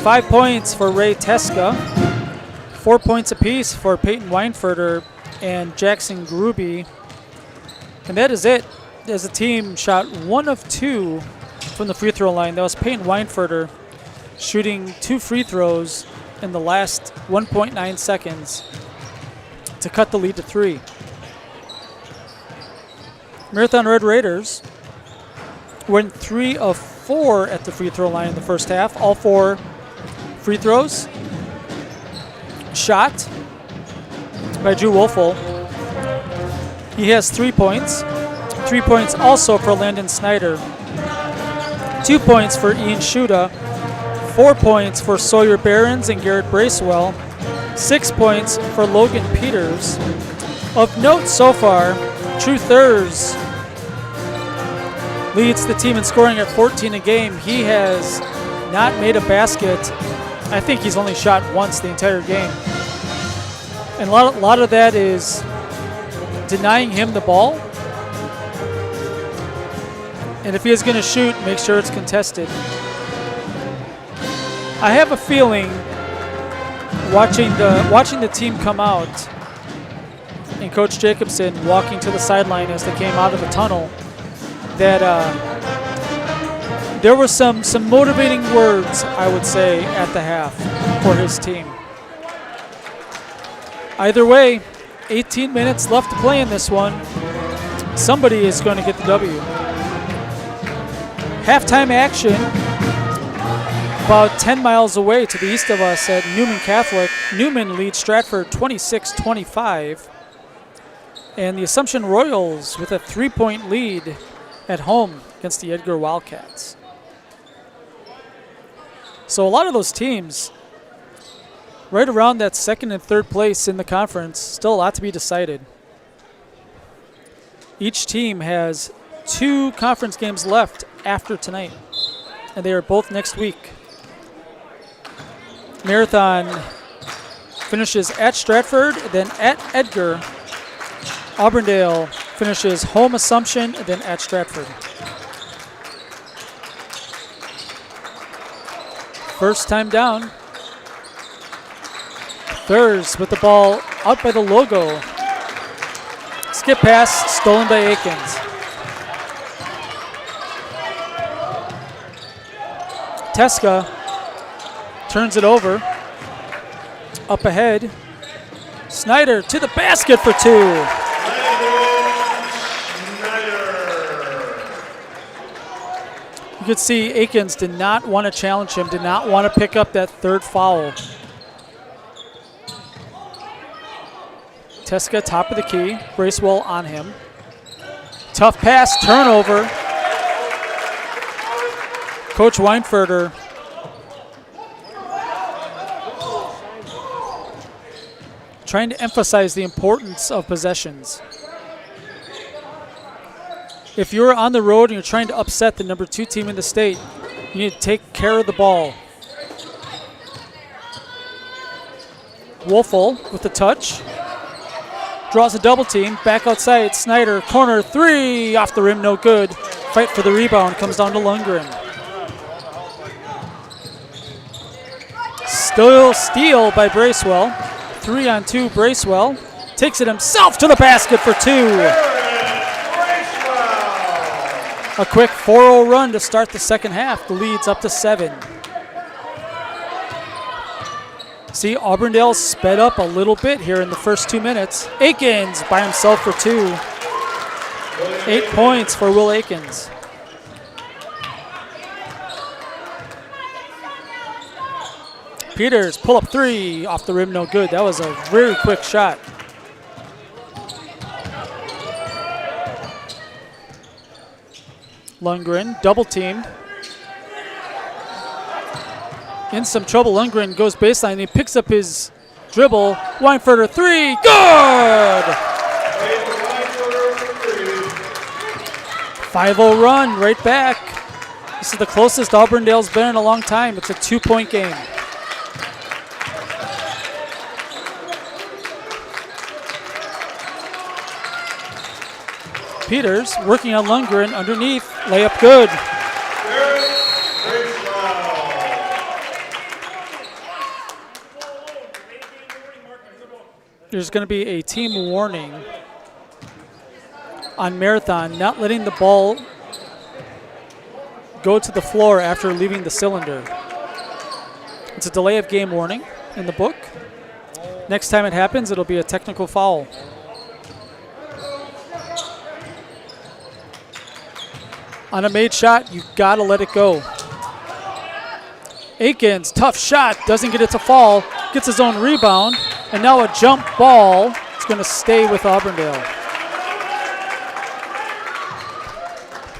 5 points for Ray Teska. 4 points apiece for Peyton Weinferter and Jackson Gruby. And that is it. As a team shot 1 of 2 from the free throw line. That was Peyton Weinferter shooting 2 free throws in the last 1.9 seconds to cut the lead to 3. Marathon Red Raiders went 3 of 4 at the free throw line in the first half. All 4 free throws shot by Drew Wolfel. He has 3 points. 3 points also for Landon Snyder. 2 points for Ian Shuda. 4 points for Sawyer Behrens and Garrett Bracewell. 6 points for Logan Peters. Of note so far, True Thurs leads the team in scoring at 14 a game. He has not made a basket. I think he's only shot once the entire game. And a lot of that is denying him the ball. And if he is going to shoot, make sure it's contested. I have a feeling watching the team come out and Coach Jacobson walking to the sideline as they came out of the tunnel that There were some motivating words, I would say, at the half for his team. Either way, 18 minutes left to play in this one. Somebody is going to get the W. Halftime action about 10 miles away to the east of us at Newman Catholic. Newman leads Stratford 26-25. And the Assumption Royals with a 3-point lead at home against the Edgar Wildcats. So a lot of those teams right around that second and third place in the conference, still a lot to be decided. Each team has 2 conference games left after tonight, and they are both next week. Marathon finishes at Stratford, then at Edgar. Auburndale finishes home Assumption, then at Stratford. First time down. Thurs with the ball out by the logo. Skip pass stolen by Akins. Teska turns it over. Up ahead. Snyder to the basket for 2. You could see Akins did not want to challenge him, did not want to pick up that third foul. Teska, top of the key. Bracewell on him. Tough pass, turnover. Coach Weinfurter trying to emphasize the importance of possessions. If you're on the road and you're trying to upset the number 2 team in the state, you need to take care of the ball. Wolfel with the touch. Draws a double team. Back outside. Snyder. Corner 3. Off the rim. No good. Fight for the rebound. Comes down to Lundgren. Still steal by Bracewell. 3-on-2 Bracewell. Takes it himself to the basket for 2. A quick 4-0 run to start the second half. The lead's up to 7. See, Auburndale sped up a little bit here in the first 2 minutes. Akins by himself for 2. 8 points for Will Akins. Peters, pull up 3, off the rim, no good. That was a very quick shot. Lundgren, double teamed. In some trouble, Lundgren goes baseline. He picks up his dribble. Weinfurter 3, good! 5-0 run, right back. This is the closest Auburndale's been in a long time. It's a 2-point game. Peters working on Lundgren underneath. Layup good. There's going to be a team warning on Marathon, not letting the ball go to the floor after leaving the cylinder. It's a delay of game warning in the book. Next time it happens, it'll be a technical foul. On a made shot, you gotta let it go. Akins, tough shot, doesn't get it to fall, gets his own rebound, and now a jump ball. It's gonna stay with Auburndale.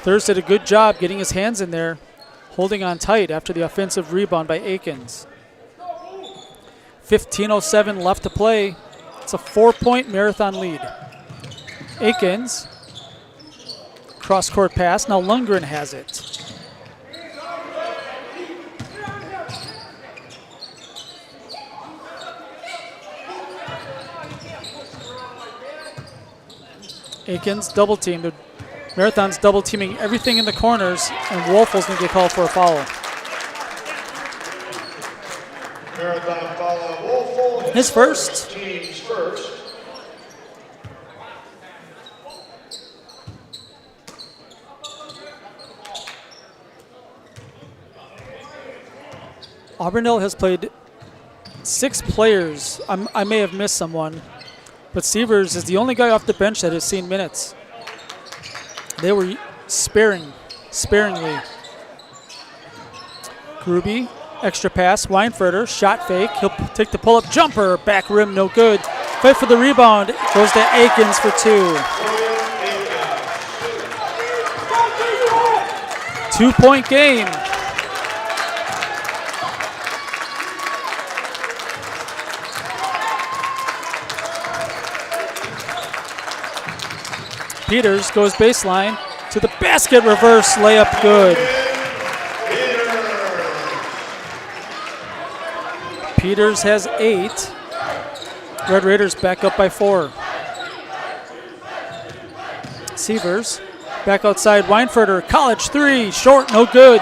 Thurs did a good job getting his hands in there, holding on tight after the offensive rebound by Akins. 15:07 left to play. It's a 4-point Marathon lead. Akins. Cross-court pass. Now Lundgren has it. Akins double team. Marathon's double teaming everything in the corners, and Wolfel's going to get called for a foul. Marathon foul on Wolfel. His first. Team's first. Auburndale has played 6 players. I may have missed someone, but Severs is the only guy off the bench that has seen minutes. They were sparingly. Gruby, extra pass. Weinfurter, shot fake. He'll take the pull-up jumper. Back rim, no good. Fight for the rebound. Goes to Akins for 2. 2-point game. Peters goes baseline to the basket, reverse layup, good. Peters has 8. Red Raiders back up by 4. Severs back outside. Weinfurter, college 3, short, no good.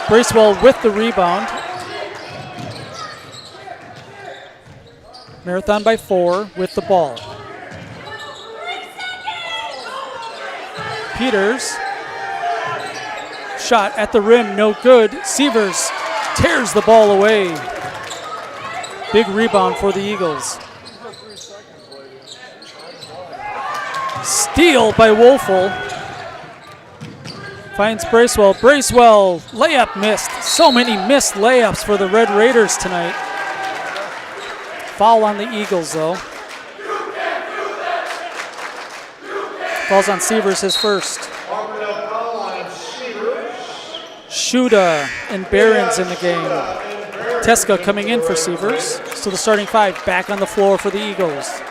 Bracewell with the rebound. Marathon by 4 with the ball. Peters, shot at the rim, no good. Severs tears the ball away. Big rebound for the Eagles. Steal by Woelfel. Finds Bracewell. Bracewell, layup missed. So many missed layups for the Red Raiders tonight. Foul on the Eagles, though. Falls on Severs, his first. Shuda and Barron's in the game. Teska coming in for Severs. So the starting 5 back on the floor for the Eagles.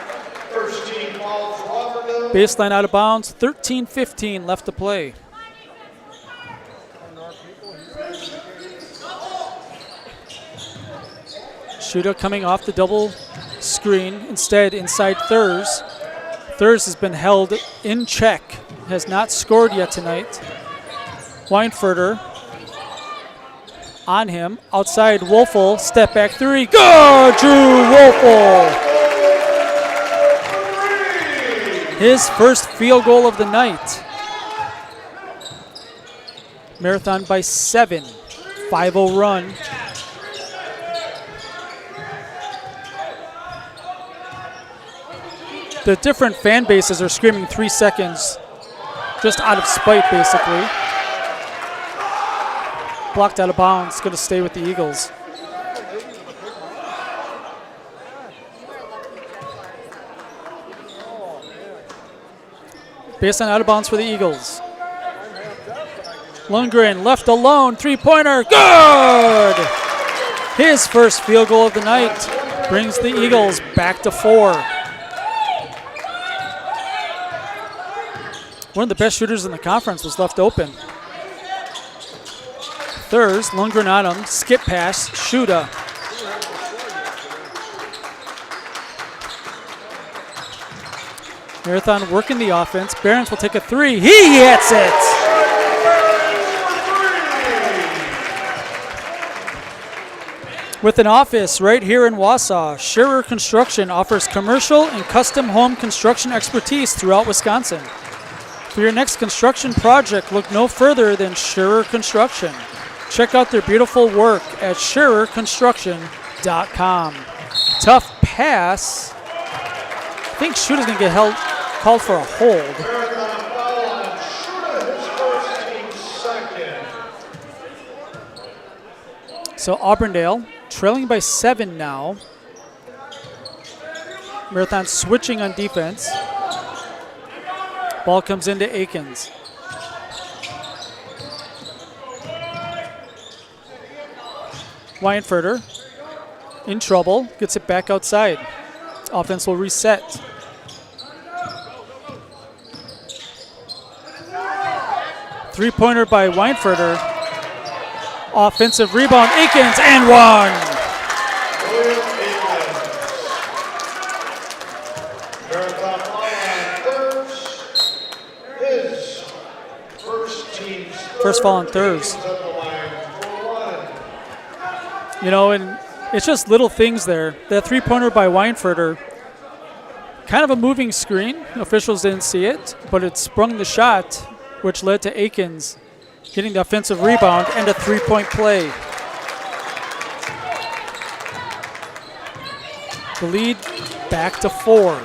Baseline out of bounds, 13:15 left to play. Shuda coming off the double screen, instead inside Thurs. Thurs has been held in check, has not scored yet tonight. Weinfurter on him, outside Woelfel, step back 3, good, Drew Woelfel! His first field goal of the night. Marathon by 7, 5-0 run. The different fan bases are screaming 3 seconds just out of spite, basically. Blocked out of bounds, going to stay with the Eagles. Baseline out of bounds for the Eagles. Lundgren left alone, 3-pointer, good! His first field goal of the night brings the Eagles back to 4. One of the best shooters in the conference was left open. Thurs, Lundgren on him, skip pass, Shuda. Marathon working the offense. Barons will take a 3. He hits it! With an office right here in Wausau, Scherer Construction offers commercial and custom home construction expertise throughout Wisconsin. For your next construction project, look no further than Scherer Construction. Check out their beautiful work at SchererConstruction.com. Tough pass. I think Shuda's going to get called for a hold. So Auburndale trailing by 7 now. Marathon switching on defense. Ball comes into Akins. Weinfurter in trouble, gets it back outside. Offense will reset. Three-pointer by Weinfurter. Offensive rebound, Akins, and one. First fall on Thurs. You know, and it's just little things there. That three-pointer by Weinfurter, kind of a moving screen. Officials didn't see it, but it sprung the shot, which led to Akins getting the offensive rebound and a three-point play. The lead back to 4.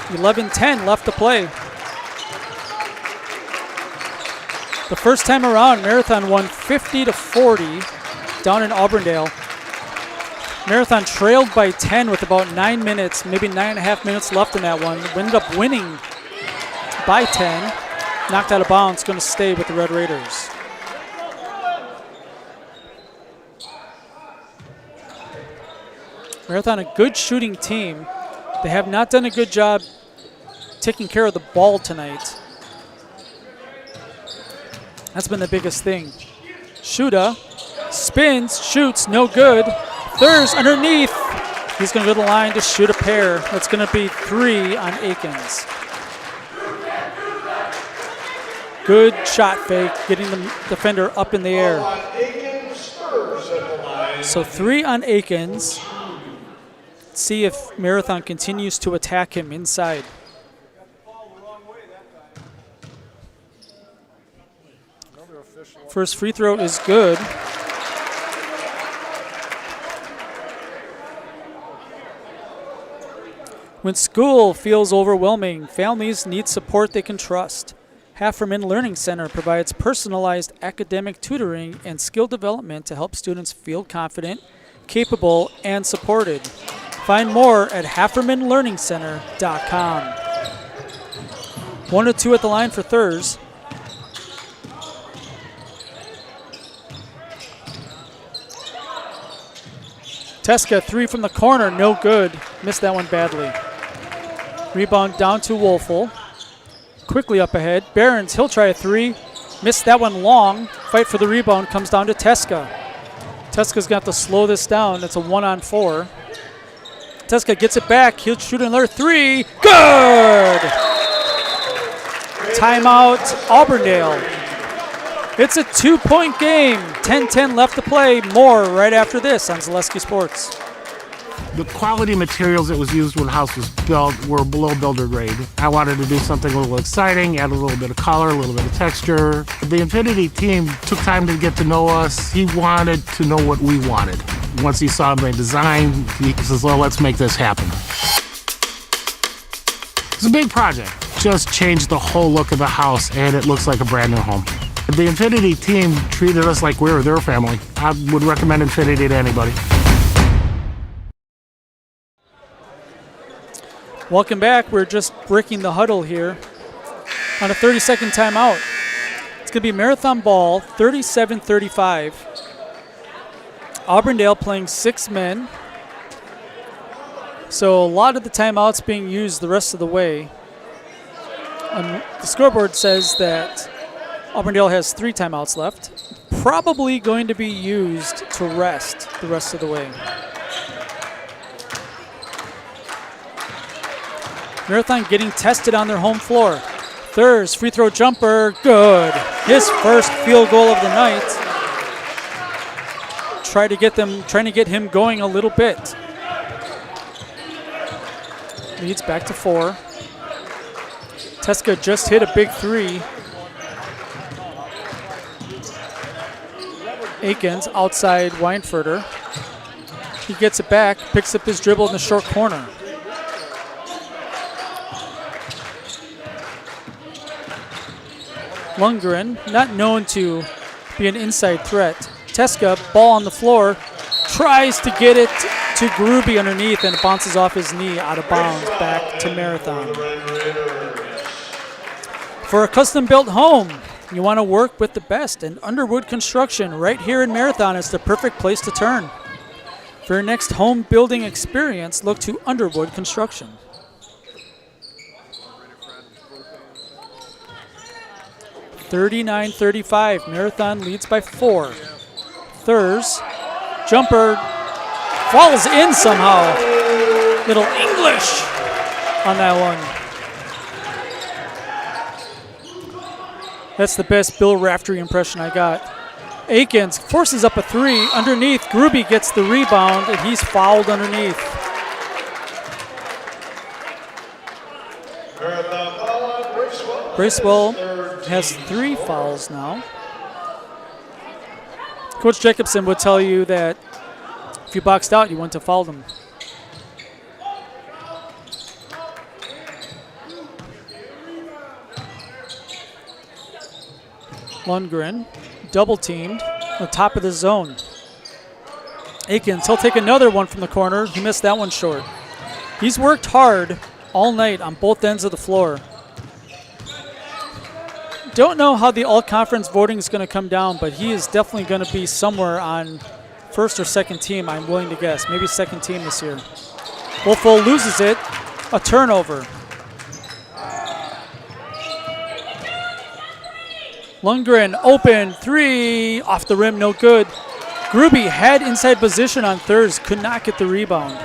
11-10 left to play. The first time around, Marathon won 50-40 down in Auburndale. Marathon trailed by 10 with about 9 minutes, maybe 9.5 minutes left in that one. Ended up winning by 10. Knocked out of bounds, going to stay with the Red Raiders. Marathon, a good shooting team. They have not done a good job taking care of the ball tonight. That's been the biggest thing. Shuda spins, shoots, no good. Thurs underneath. He's going to go to the line to shoot a pair. That's going to be 3 on Akins. Good shot fake, getting the defender up in the air. So 3 on Akins. See if Marathon continues to attack him inside. First free throw is good. When school feels overwhelming, families need support they can trust. Hafferman Learning Center provides personalized academic tutoring and skill development to help students feel confident, capable, and supported. Find more at HaffermanLearningCenter.com. 1-2 at the line for Thurs. Teska, 3 from the corner, no good. Missed that one badly. Rebound down to Wolfel. Quickly up ahead. Behrens, he'll try a 3. Missed that one long. Fight for the rebound comes down to Teska. Teska's got to slow this down. It's a 1-on-4. Teska gets it back. He'll shoot another 3. Good! Timeout, Auburndale. It's a 2-point game. 10-10 left to play. More right after this on Zaleski Sports. The quality materials that was used when the house was built were below builder grade. I wanted to do something a little exciting, add a little bit of color, a little bit of texture. The Infinity team took time to get to know us. He wanted to know what we wanted. Once he saw my design, he says, well, let's make this happen. It's a big project. Just changed the whole look of the house, and it looks like a brand new home. The Infinity team treated us like we were their family. I would recommend Infinity to anybody. Welcome back. We're just breaking the huddle here on a 30-second timeout. It's going to be Marathon ball, 37-35. Auburndale playing 6 men. So a lot of the timeouts being used the rest of the way. The scoreboard says that Auburndale has 3 timeouts left. Probably going to be used to rest the rest of the way. Marathon getting tested on their home floor. Thurs, free throw jumper, good. His first field goal of the night. Trying to get him going a little bit. Leads back to 4. Teska just hit a big 3. Akins outside Weinfurter. He gets it back, picks up his dribble in the short corner. Lundgren, not known to be an inside threat. Teska, ball on the floor, tries to get it to Gruby underneath and it bounces off his knee out of bounds back to Marathon. For a custom-built home, you want to work with the best, and Underwood Construction right here in Marathon is the perfect place to turn. For your next home building experience, look to Underwood Construction. 39-35, Marathon leads by 4. Thurs, jumper, falls in somehow. Little English on that one. That's the best Bill Raftery impression I got. Akins forces up a 3 underneath. Gruby gets the rebound and he's fouled underneath. Bracewell has 3 fouls now. Coach Jacobson would tell you that If you boxed out, you wouldn't have fouled him. Lundgren, double teamed, on the top of the zone. Akins, he'll take another one from the corner. He missed that one short. He's worked hard all night on both ends of the floor. Don't know how the all-conference voting is going to come down, but he is definitely going to be somewhere on first or second team, I'm willing to guess. Maybe second team this year. Wolfo loses it. A turnover. Lundgren, open, 3, off the rim, no good. Gruby had inside position on Thurs, could not get the rebound.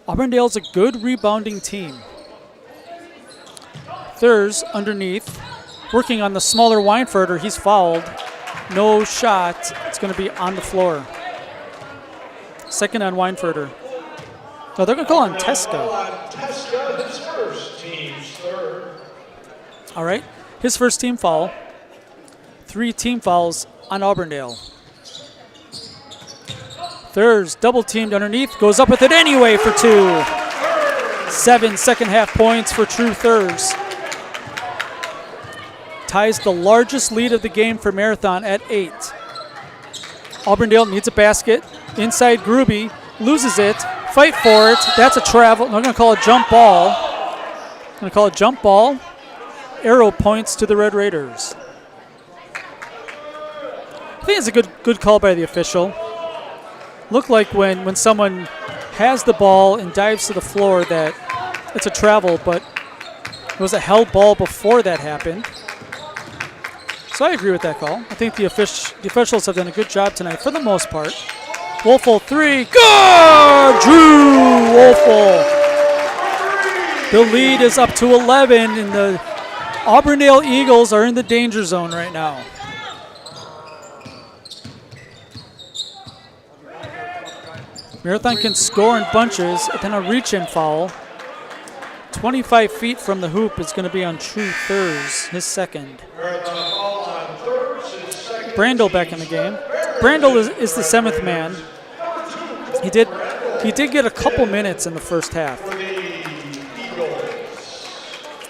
Auburndale's a good rebounding team. Thurs underneath, working on the smaller Weinfurter. He's fouled. No shot. It's going to be on the floor. Second on Weinfurter. No, they're going to call on Teska. Teska, his first team's third. All right, his first team foul. 3 team fouls on Auburndale. Thurs double teamed underneath, goes up with it anyway for 2. 7 second half points for True Thurs. Ties the largest lead of the game for Marathon at 8. Auburndale needs a basket. Inside Gruby, loses it. Fight for it. That's a travel. I'm going to call it jump ball. I'm going to call it jump ball. Arrow points to the Red Raiders. I think it's a good call by the official. Looked like when someone has the ball and dives to the floor that it's a travel, but it was a held ball before that happened. So I agree with that call. I think the officials have done a good job tonight for the most part. Wolfel 3, good! Drew Wolfel. The lead is up to 11, and the Auburndale Eagles are in the danger zone right now. Marathon can score in bunches, then a reach-in foul. 25 feet from the hoop is going to be on True Thurs, his second. Brandel back in the game. Brandel is the 7th man. He did get a couple minutes in the first half.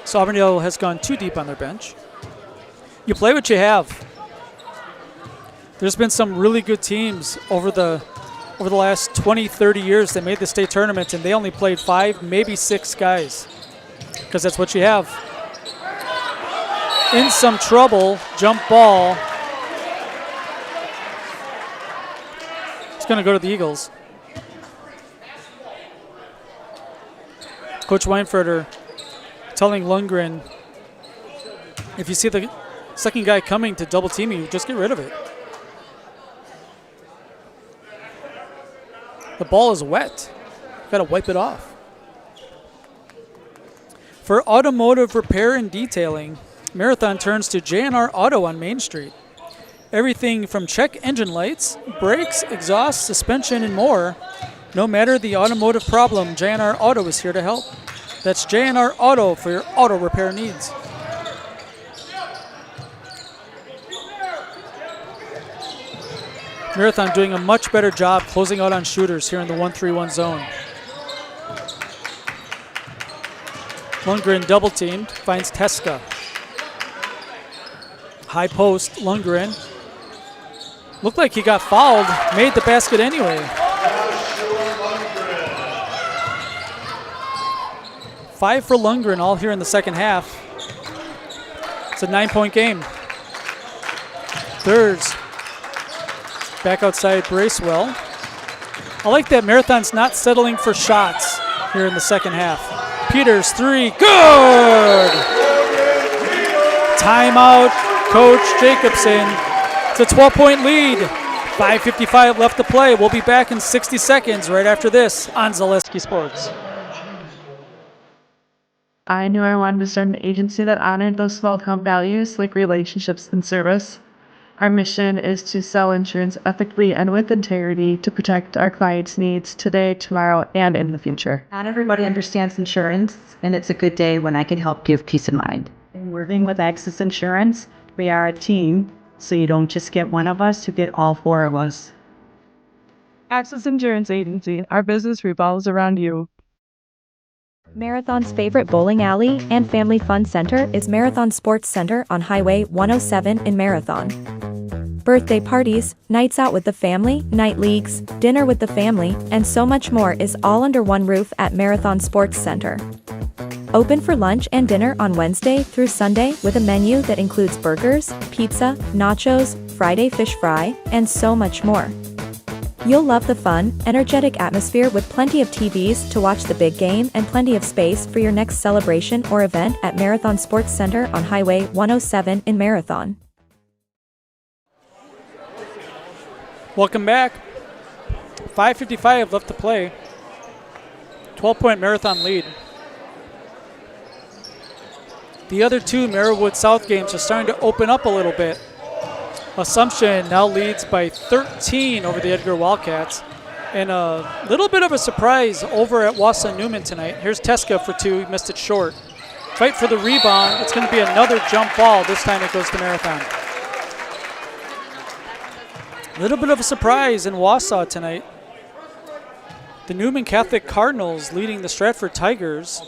So Auburndale has gone too deep on their bench. You play what you have. There's been some really good teams over the last 20, 30 years that made the state tournament, and they only played 5, maybe 6 guys, because that's what you have. In some trouble, jump ball. It's going to go to the Eagles. Coach Weinfurter telling Lundgren, if you see the second guy coming to double team you, just get rid of it. The ball is wet. Got to wipe it off. For automotive repair and detailing, Marathon turns to J&R Auto on Main Street. Everything from check engine lights, brakes, exhaust, suspension, and more. No matter the automotive problem, J&R Auto is here to help. That's J&R Auto for your auto repair needs. Marathon doing a much better job closing out on shooters here in the 1-3-1 zone. Lundgren double teamed, finds Teska. High post, Lundgren. Looked like he got fouled, made the basket anyway. 5 for Lundgren all here in the second half. It's a 9-point game. Thurs. Back outside Bracewell. I like that Marathon's not settling for shots here in the second half. Peters, 3, good! Timeout, Coach Jacobson. It's a 12-point lead. 5:55 left to play. We'll be back in 60 seconds right after this on Zaleski Sports. I knew I wanted to start an agency that honored those small-town values like relationships and service. Our mission is to sell insurance ethically and with integrity to protect our clients' needs today, tomorrow, and in the future. Not everybody understands insurance, and it's a good day when I can help give peace of mind. In working with Access Insurance, we are a team, so you don't just get one of us, you get all four of us. Access Insurance Agency. Our business revolves around you. Marathon's favorite bowling alley and family fun center is Marathon Sports Center on Highway 107 in Marathon. Birthday parties, nights out with the family, night leagues, dinner with the family, and so much more is all under one roof at Marathon Sports Center. Open for lunch and dinner on Wednesday through Sunday with a menu that includes burgers, pizza, nachos, Friday fish fry, and so much more. You'll love the fun, energetic atmosphere with plenty of TVs to watch the big game and plenty of space for your next celebration or event at Marathon Sports Center on Highway 107 in Marathon. Welcome back. 5:55 left to play. 12-point Marathon lead. The other two Marywood South games are starting to open up a little bit. Assumption now leads by 13 over the Edgar Wildcats. And a little bit of a surprise over at Wausau Newman tonight. Here's Teska for two, missed it short. Fight for the rebound. It's going to be another jump ball. This time it goes to Marathon. A little bit of a surprise in Wausau tonight. The Newman Catholic Cardinals leading the Stratford Tigers,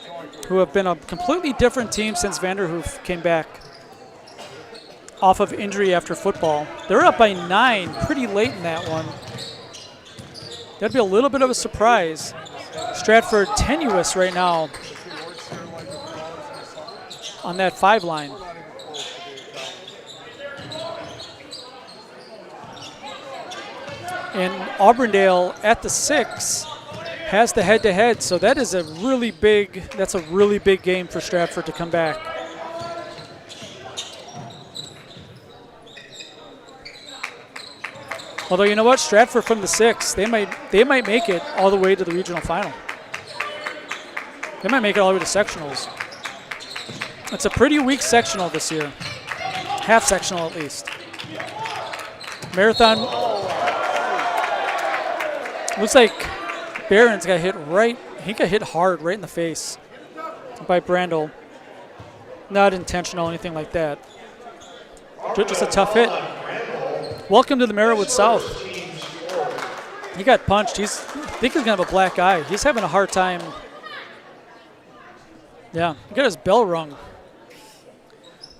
who have been a completely different team since Vanderhoof came back off of injury after football. They're up by 9 pretty late in that one. That'd be a little bit of a surprise. Stratford tenuous right now on that 5 line. And Auburndale at the 6 has the head-to-head, so that is a really big game for Stratford to come back. Although, you know what, Stratford from the 6, they might make it all the way to the regional final. They might make it all the way to sectionals. It's a pretty weak sectional this year. Half sectional at least. Marathon, looks like Barron's got hit right, he got hit hard right in the face by Brandel. Not intentional or anything like that. Just a tough hit. Welcome to the Marywood South. He got punched. I think he's going to have a black eye. He's having a hard time. Yeah, he got his bell rung.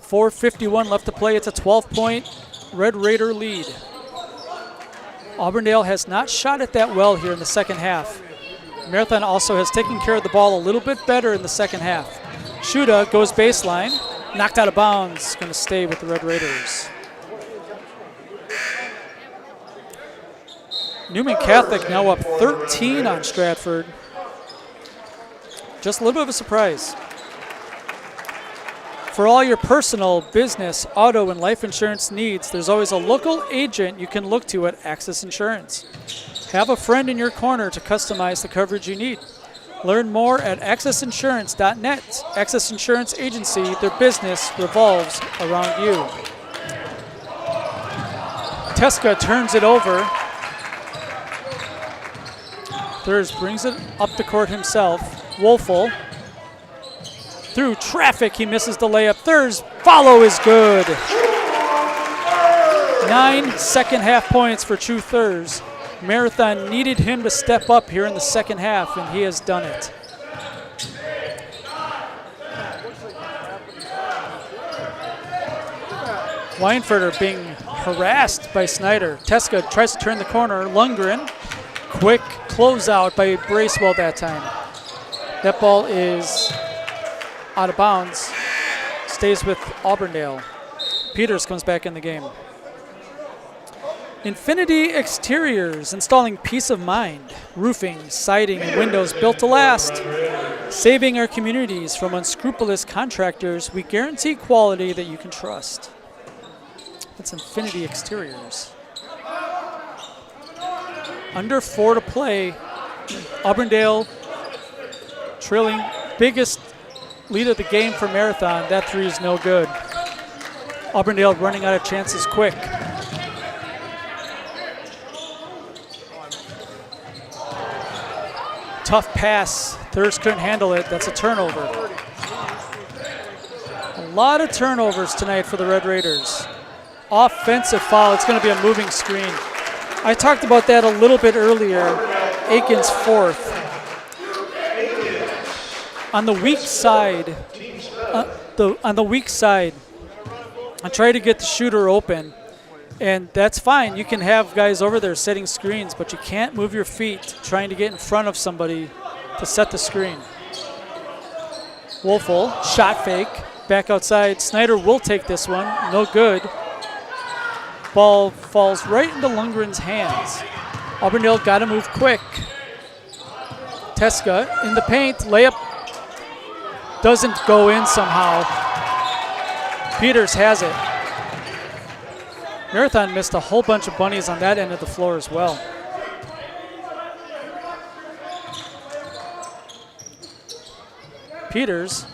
4:51 left to play. It's a 12-point Red Raider lead. Auburndale has not shot it that well here in the second half. Marathon also has taken care of the ball a little bit better in the second half. Shuda goes baseline. Knocked out of bounds. Going to stay with the Red Raiders. Newman Catholic now up 13 on Stratford. Just a little bit of a surprise. For all your personal, business, auto, and life insurance needs, there's always a local agent you can look to at Access Insurance. Have a friend in your corner to customize the coverage you need. Learn more at accessinsurance.net. Access Insurance Agency, their business revolves around you. Teska turns it over. Thurs brings it up the court himself. Wolfel. Through traffic, he misses the layup. Thurs follow is good. 9 second half points for True Thurs. Marathon needed him to step up here in the second half, and he has done it. Weinfurter being harassed by Snyder. Teska tries to turn the corner. Lundgren, quick closeout by Bracewell that time. That ball is out of bounds. Stays with Auburndale. Peters comes back in the game. Infinity Exteriors, installing peace of mind. Roofing, siding, and windows built to last. Saving our communities from unscrupulous contractors, we guarantee quality that you can trust. That's Infinity Exteriors. Under 4 to play. Auburndale trailing, biggest lead of the game for Marathon. That 3 is no good. Auburndale running out of chances quick. Tough pass. Thurs couldn't handle it. That's a turnover. A lot of turnovers tonight for the Red Raiders. offensive foul. It's going to be a moving screen. I talked about that a little bit earlier. Aikens fourth. On the weak side, I try to get the shooter open, and that's fine. You can have guys over there setting screens, but you can't move your feet trying to get in front of somebody to set the screen. Wolfel, shot fake, back outside. Snyder will take this one, no good. Ball falls right into Lundgren's hands. Auburndale got to move quick. Teska in the paint, layup doesn't go in somehow. Peters has it. Marathon missed a whole bunch of bunnies on that end of the floor as well. Peters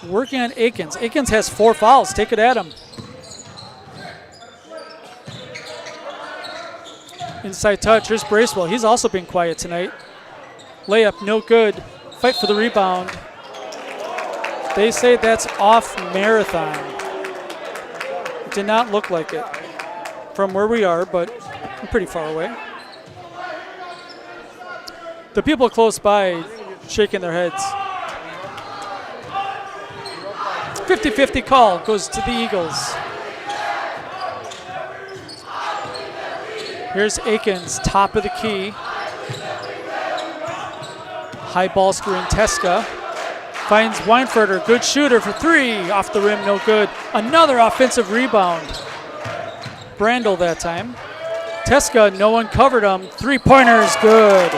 working on Aikens. Aikens has 4 fouls. Take it at him. Inside touch. Here's Bracewell. He's also been quiet tonight. Layup, no good. Fight for the rebound. They say that's off Marathon. It did not look like it from where we are, but we're pretty far away. The people close by shaking their heads. 50-50 call goes to the Eagles. Here's Aikens, top of the key. High ball screen, Teska. Finds Weinfurter, good shooter for 3. Off the rim, no good. Another offensive rebound. Brandel that time. Teska, no one covered him. 3-pointers, good.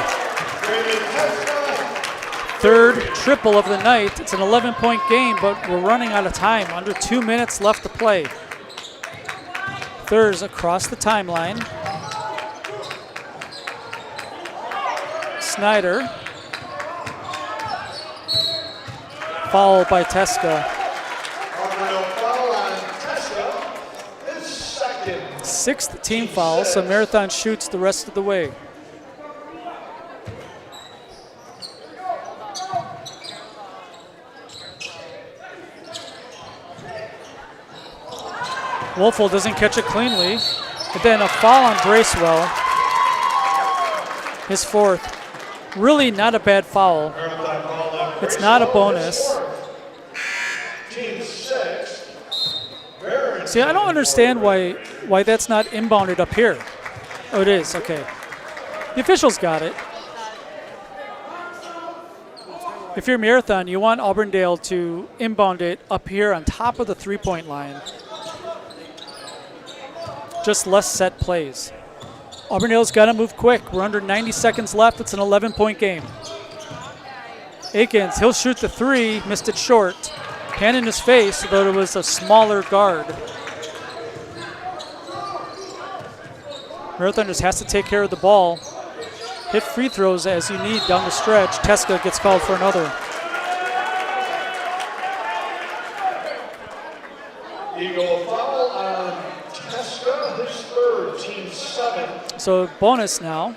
Third triple of the night. It's an 11-point game, but we're running out of time. Under 2 minutes left to play. Thurs across the timeline. Snyder. Foul by Teska. Sixth team foul, so Marathon shoots the rest of the way. Wolfel doesn't catch it cleanly, but then a foul on Bracewell. His 4th. Really not a bad foul. It's not a bonus. See, I don't understand why that's not inbounded up here. Oh, it is, okay. The officials got it. If you're Marathon, you want Auburndale to inbound it up here on top of the 3-point line. Just less set plays. Auburndale's got to move quick. We're under 90 seconds left. It's an 11-point game. Aikens, he'll shoot the 3, missed it short. Hand in his face, but it was a smaller guard. Marathon just has to take care of the ball. Hit free throws as you need down the stretch. Teska gets called for another. Eagle foul on Teska, his 3rd, team 7. So bonus now.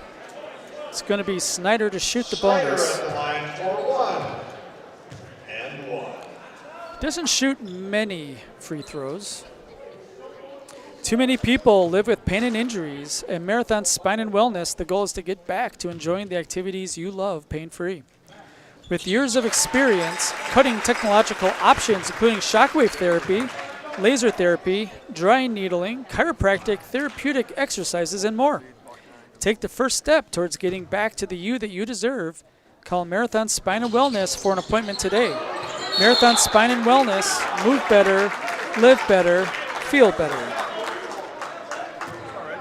It's going to be Snyder to shoot the bonus. Line for 1. Doesn't shoot many free throws. Too many people live with pain and injuries. At Marathon Spine and Wellness, the goal is to get back to enjoying the activities you love pain-free. With years of experience, cutting technological options including shockwave therapy, laser therapy, dry needling, chiropractic, therapeutic exercises, and more. Take the first step towards getting back to the you that you deserve. Call Marathon Spine and Wellness for an appointment today. Marathon Spine and Wellness. Move better, live better, feel better.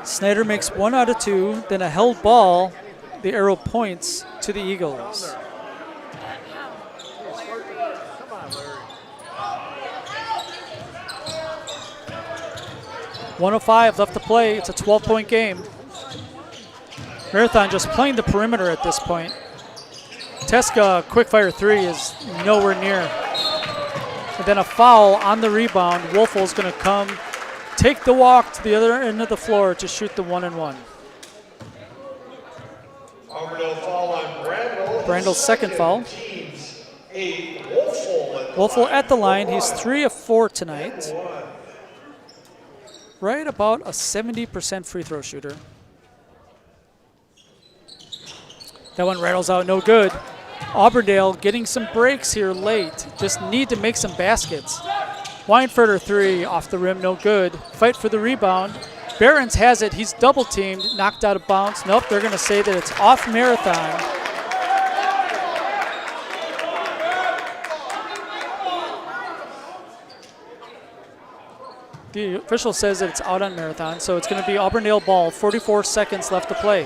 Snyder makes 1 out of 2, then a held ball. The arrow points to the Eagles. .105 left to play. It's a 12-point game. Marathon just playing the perimeter at this point. Teska, quick fire 3 is nowhere near. And then a foul on the rebound. Wolfel's going to come, take the walk to the other end of the floor to shoot the 1-and-1. Brandel's second foul. Wolfel at the line. He's 3 of 4 tonight. right about a 70% free throw shooter. That one rattles out, no good. Auburndale getting some breaks here late. Just need to make some baskets. Weinfurter 3 off the rim, no good. Fight for the rebound. Behrens has it. He's double teamed, knocked out of bounds. Nope, they're going to say that it's off Marathon. The official says that it's out on Marathon, so it's going to be Auburndale ball. 44 seconds left to play.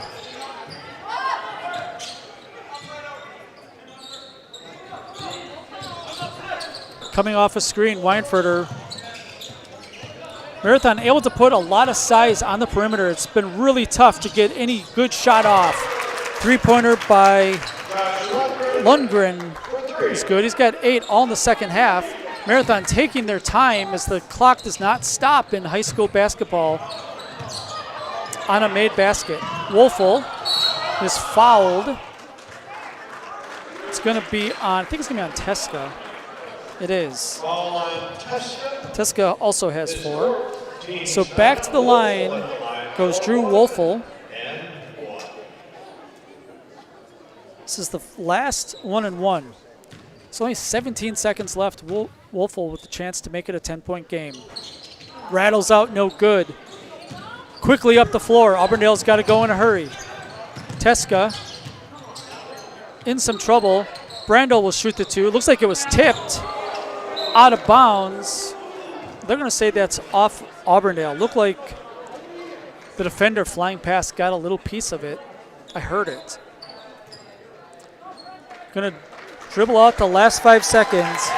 Coming off a screen, Weinfurter. Marathon able to put a lot of size on the perimeter. It's been really tough to get any good shot off. Three-pointer by Lundgren is good. He's got 8 all in the second half. Marathon taking their time as the clock does not stop in high school basketball on a made basket. Wolfel is fouled. It's going to be on, I think it's going to be on Teska. It is. Teska also has 4. So back to the line goes Drew Wolfel. This is the last 1-and-1. It's only 17 seconds left. Wolfel with the chance to make it a 10-point game. Rattles out, no good. Quickly up the floor. Auburndale's got to go in a hurry. Teska in some trouble. Brandel will shoot the 2. It looks like it was tipped out of bounds. They're going to say that's off Auburndale. Looked like the defender flying past got a little piece of it. I heard it. Going to dribble out the last 5 seconds.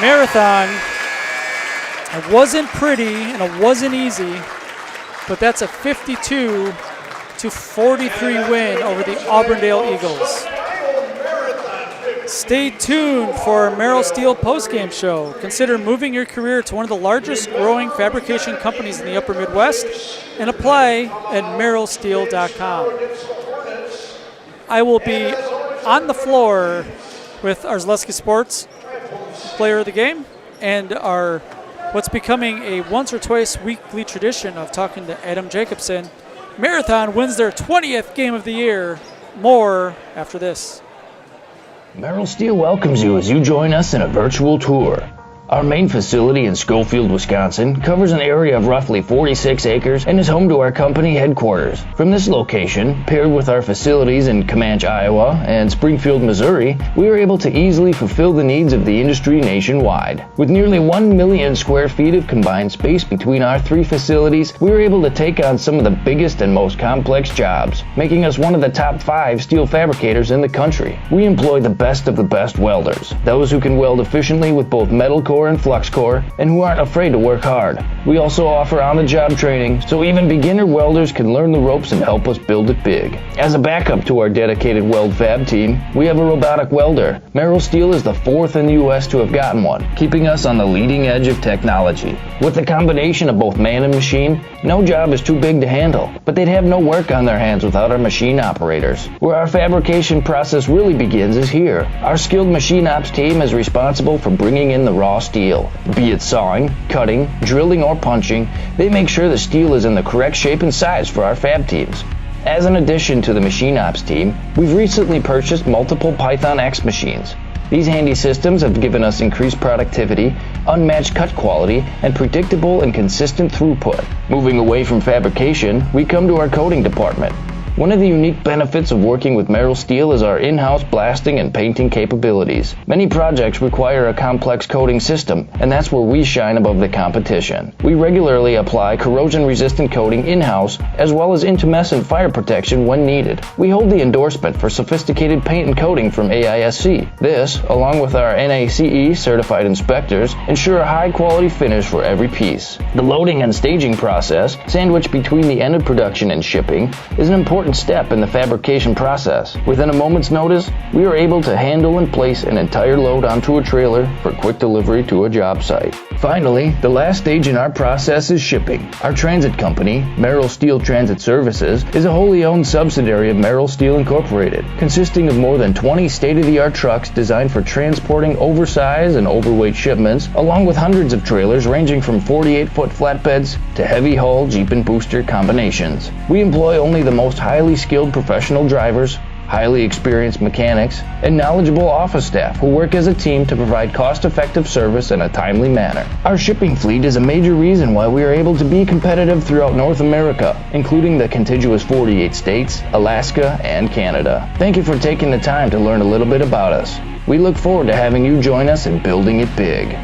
Marathon. It wasn't pretty and it wasn't easy, but that's a 52-43 win over the Auburndale Eagles. Stay tuned for our Merrill Steel postgame show. Consider moving your career to one of the largest growing fabrication companies in the upper Midwest and apply at merrillsteel.com. I will be on the floor with our Zaleski Sports player of the game and our what's becoming a once or twice weekly tradition of talking to Adam Jacobson. Marathon wins their 20th game of the year. More after this. Merrill Steel welcomes you as you join us in a virtual tour. Our main facility in Schofield, Wisconsin covers an area of roughly 46 acres and is home to our company headquarters. From this location, paired with our facilities in Comanche, Iowa and Springfield, Missouri, we are able to easily fulfill the needs of the industry nationwide. With nearly 1 million square feet of combined space between our 3 facilities, we are able to take on some of the biggest and most complex jobs, making us one of the top 5 steel fabricators in the country. We employ the best of the best welders, those who can weld efficiently with both metal core and flux core, and who aren't afraid to work hard. We also offer on-the-job training, so even beginner welders can learn the ropes and help us build it big. As a backup to our dedicated weld fab team, we have a robotic welder. Merrill Steel is the 4th in the U.S. to have gotten one, keeping us on the leading edge of technology. With the combination of both man and machine, no job is too big to handle, but they'd have no work on their hands without our machine operators. Where our fabrication process really begins is here. Our skilled machine ops team is responsible for bringing in the raw steel. Be it sawing, cutting, drilling, or punching, they make sure the steel is in the correct shape and size for our fab teams. As an addition to the machine ops team, we've recently purchased multiple Python X machines. These handy systems have given us increased productivity, unmatched cut quality, and predictable and consistent throughput. Moving away from fabrication, we come to our coating department. One of the unique benefits of working with Merrill Steel is our in-house blasting and painting capabilities. Many projects require a complex coating system, and that's where we shine above the competition. We regularly apply corrosion-resistant coating in-house, as well as intumescent fire protection when needed. We hold the endorsement for sophisticated paint and coating from AISC. This, along with our NACE certified inspectors, ensure a high-quality finish for every piece. The loading and staging process, sandwiched between the end of production and shipping, is an important important step in the fabrication process. Within a moment's notice, we are able to handle and place an entire load onto a trailer for quick delivery to a job site. Finally, the last stage in our process is shipping. Our transit company, Merrill Steel Transit Services, is a wholly owned subsidiary of Merrill Steel Incorporated, consisting of more than 20 state-of-the-art trucks designed for transporting oversized and overweight shipments, along with hundreds of trailers ranging from 48-foot flatbeds to heavy-haul Jeep and booster combinations. We employ only the most highly skilled professional drivers, highly experienced mechanics, and knowledgeable office staff who work as a team to provide cost-effective service in a timely manner. Our shipping fleet is a major reason why we are able to be competitive throughout North America, including the contiguous 48 states, Alaska, and Canada. Thank you for taking the time to learn a little bit about us. We look forward to having you join us in building it big.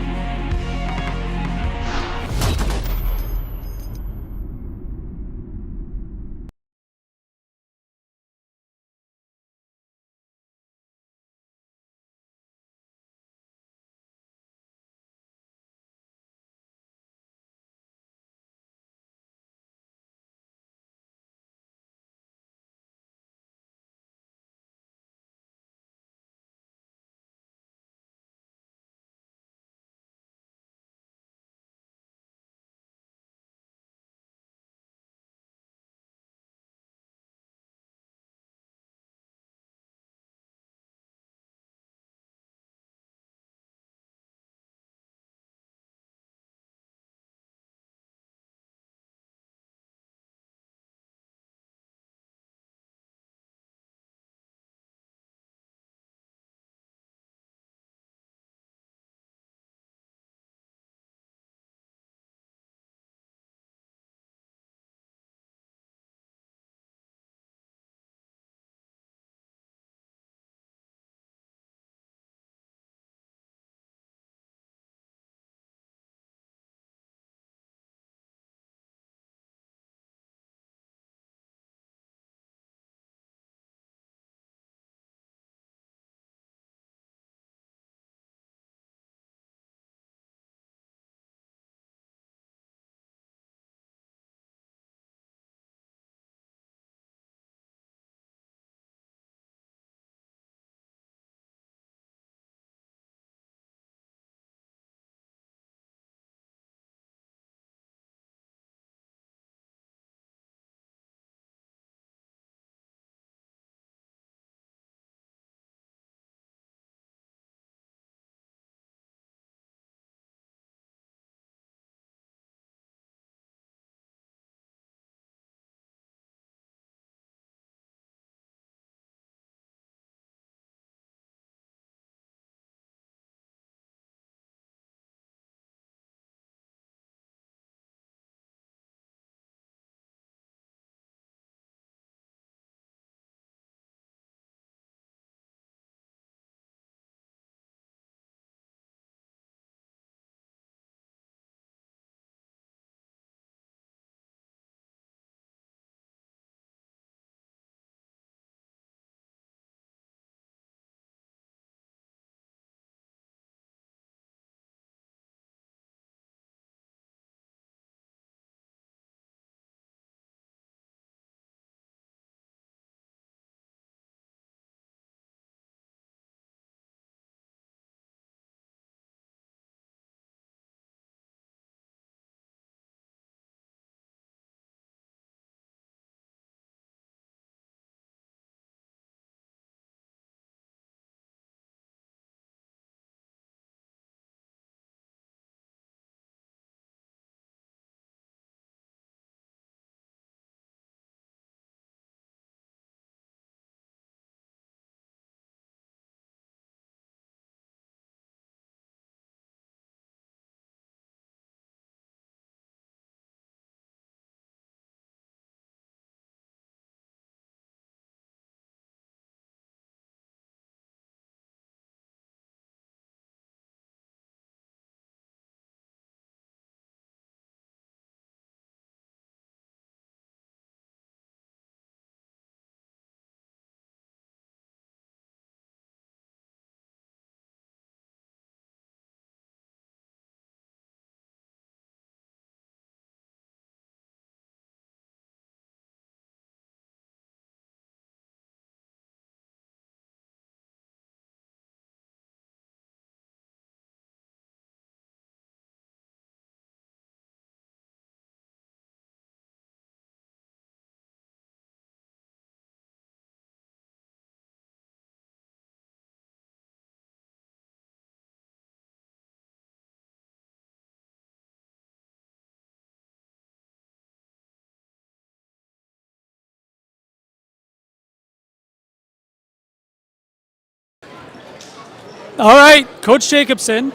All right, Coach Jacobson,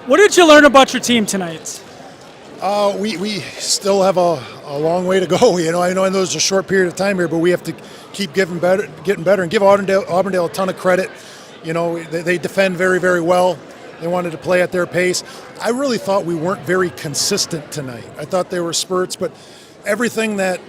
what did you learn about your team tonight? We still have a long way to go. I know it's a short period of time here, but we have to keep getting better, and give Auburndale a ton of credit. They defend very, very well. They wanted to play at their pace. I really thought we weren't very consistent tonight. I thought there were spurts, but everything that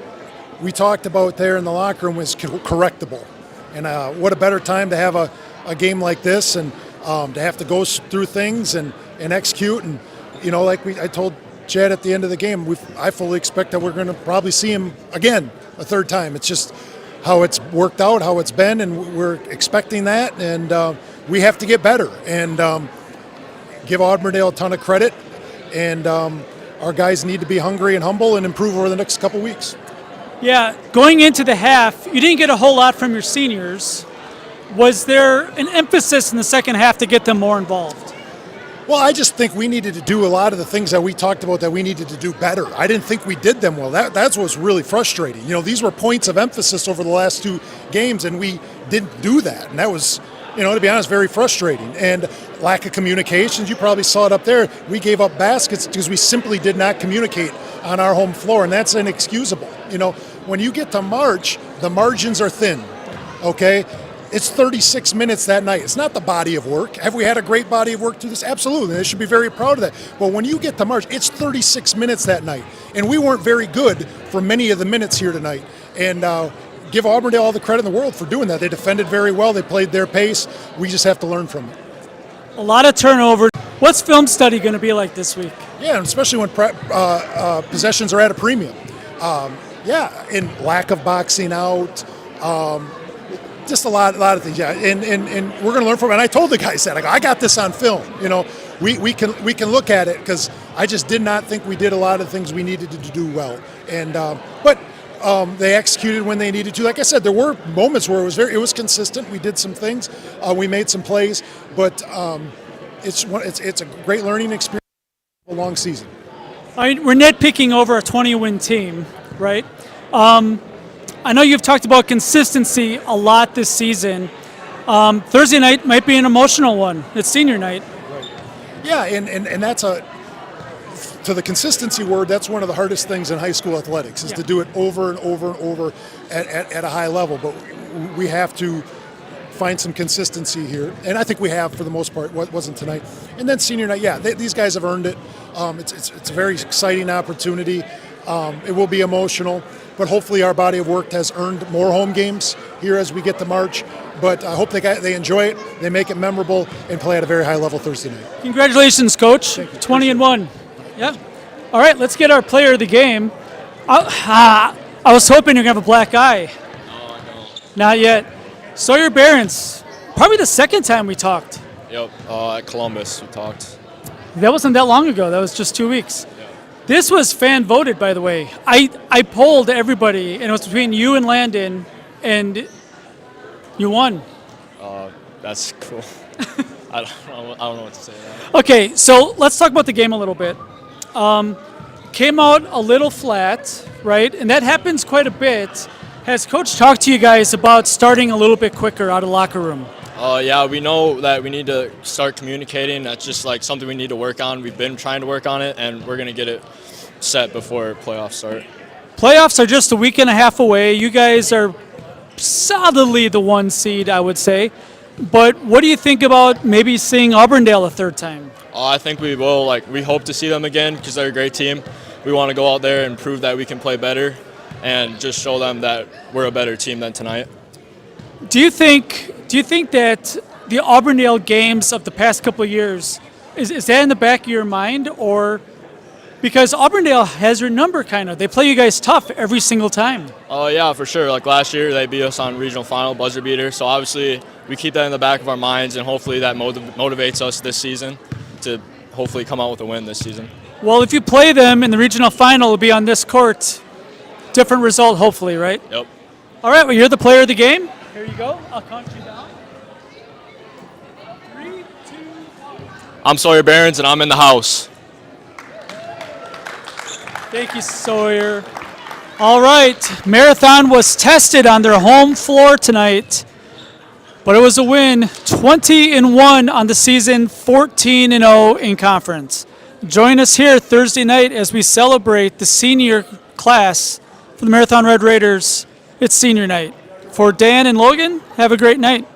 we talked about there in the locker room was correctable. And what a better time to have a game like this and to have to go through things and execute. And, I told Chad at the end of the game, I fully expect that we're going to probably see him again a third time. It's just how it's worked out, how it's been, and we're expecting that. And we have to get better and give Auburndale a ton of credit. And our guys need to be hungry and humble and improve over the next couple weeks. Yeah, going into the half, you didn't get a whole lot from your seniors. Was there an emphasis in the second half to get them more involved? Well, I just think we needed to do a lot of the things that we talked about that we needed to do better. I didn't think we did them well. That's what's really frustrating. These were points of emphasis over the last 2 games, and we didn't do that. And that was, to be honest, very frustrating. And lack of communications, you probably saw it up there. We gave up baskets because we simply did not communicate on our home floor, and that's inexcusable. When you get to March, the margins are thin, okay? It's 36 minutes that night. It's not the body of work. Have we had a great body of work through this? Absolutely. They should be very proud of that. But when you get to March, it's 36 minutes that night. And we weren't very good for many of the minutes here tonight. And give Auburndale all the credit in the world for doing that. They defended very well. They played their pace. We just have to learn from it. A lot of turnover. What's film study going to be like this week? Yeah, and especially when possessions are at a premium. And lack of boxing out. Just a lot of things, yeah, and we're going to learn from it. And I told the guys that I got this on film. We can look at it because I just did not think we did a lot of things we needed to do well. And but they executed when they needed to. Like I said, there were moments where it was consistent. We did some things, we made some plays, but it's a great learning experience. A long season. We're nitpicking over a 20-win team, right? I know you've talked about consistency a lot this season. Thursday night might be an emotional one. It's senior night. Right. Yeah, and that's to the consistency word, that's one of the hardest things in high school athletics is to do it over and over and over at a high level. But we have to find some consistency here. And I think we have for the most part. What wasn't tonight. And then senior night, these guys have earned it. It's a very exciting opportunity. It will be emotional. But hopefully our body of work has earned more home games here as we get to March. But I hope they enjoy it, they make it memorable, and play at a very high level Thursday night. Congratulations, Coach. 20-1. Yeah. All right, let's get our player of the game. I was hoping you're going to have a black eye. No, I don't. Not yet. Sawyer Behrens, probably the second time we talked. Yep, at Columbus we talked. That wasn't that long ago. That was just 2 weeks. This was fan voted, by the way. I polled everybody, and it was between you and Landon, and you won. That's cool. I don't know what to say. Okay, so let's talk about the game a little bit. Came out a little flat, right? And that happens quite a bit. Has Coach talked to you guys about starting a little bit quicker out of the locker room? Yeah, we know that we need to start communicating. That's just like something we need to work on. We've been trying to work on it, and we're going to get it set before playoffs start. Playoffs are just a week and a half away. You guys are solidly the 1 seed, I would say. But what do you think about maybe seeing Auburndale a third time? I think we will. We hope to see them again because they're a great team. We want to go out there and prove that we can play better and just show them that we're a better team than tonight. Do you think that the Auburndale games of the past couple of years, is that in the back of your mind? Or because Auburndale has your number kind of. They play you guys tough every single time. Oh, yeah, for sure. Like last year, they beat us on regional final, buzzer beater. So obviously we keep that in the back of our minds, and hopefully that motivates us this season to hopefully come out with a win this season. Well, if you play them in the regional final, it'll be on this court. Different result, hopefully, right? Yep. All right, well, you're the player of the game. Here you go. I'll count you down. 3, 2, 1. I'm Sawyer Behrens, and I'm in the house. Thank you, Sawyer. All right, Marathon was tested on their home floor tonight. But it was a win, 20-1 on the season, 14-0 in conference. Join us here Thursday night as we celebrate the senior class for the Marathon Red Raiders. It's senior night. For Dan and Logan, have a great night.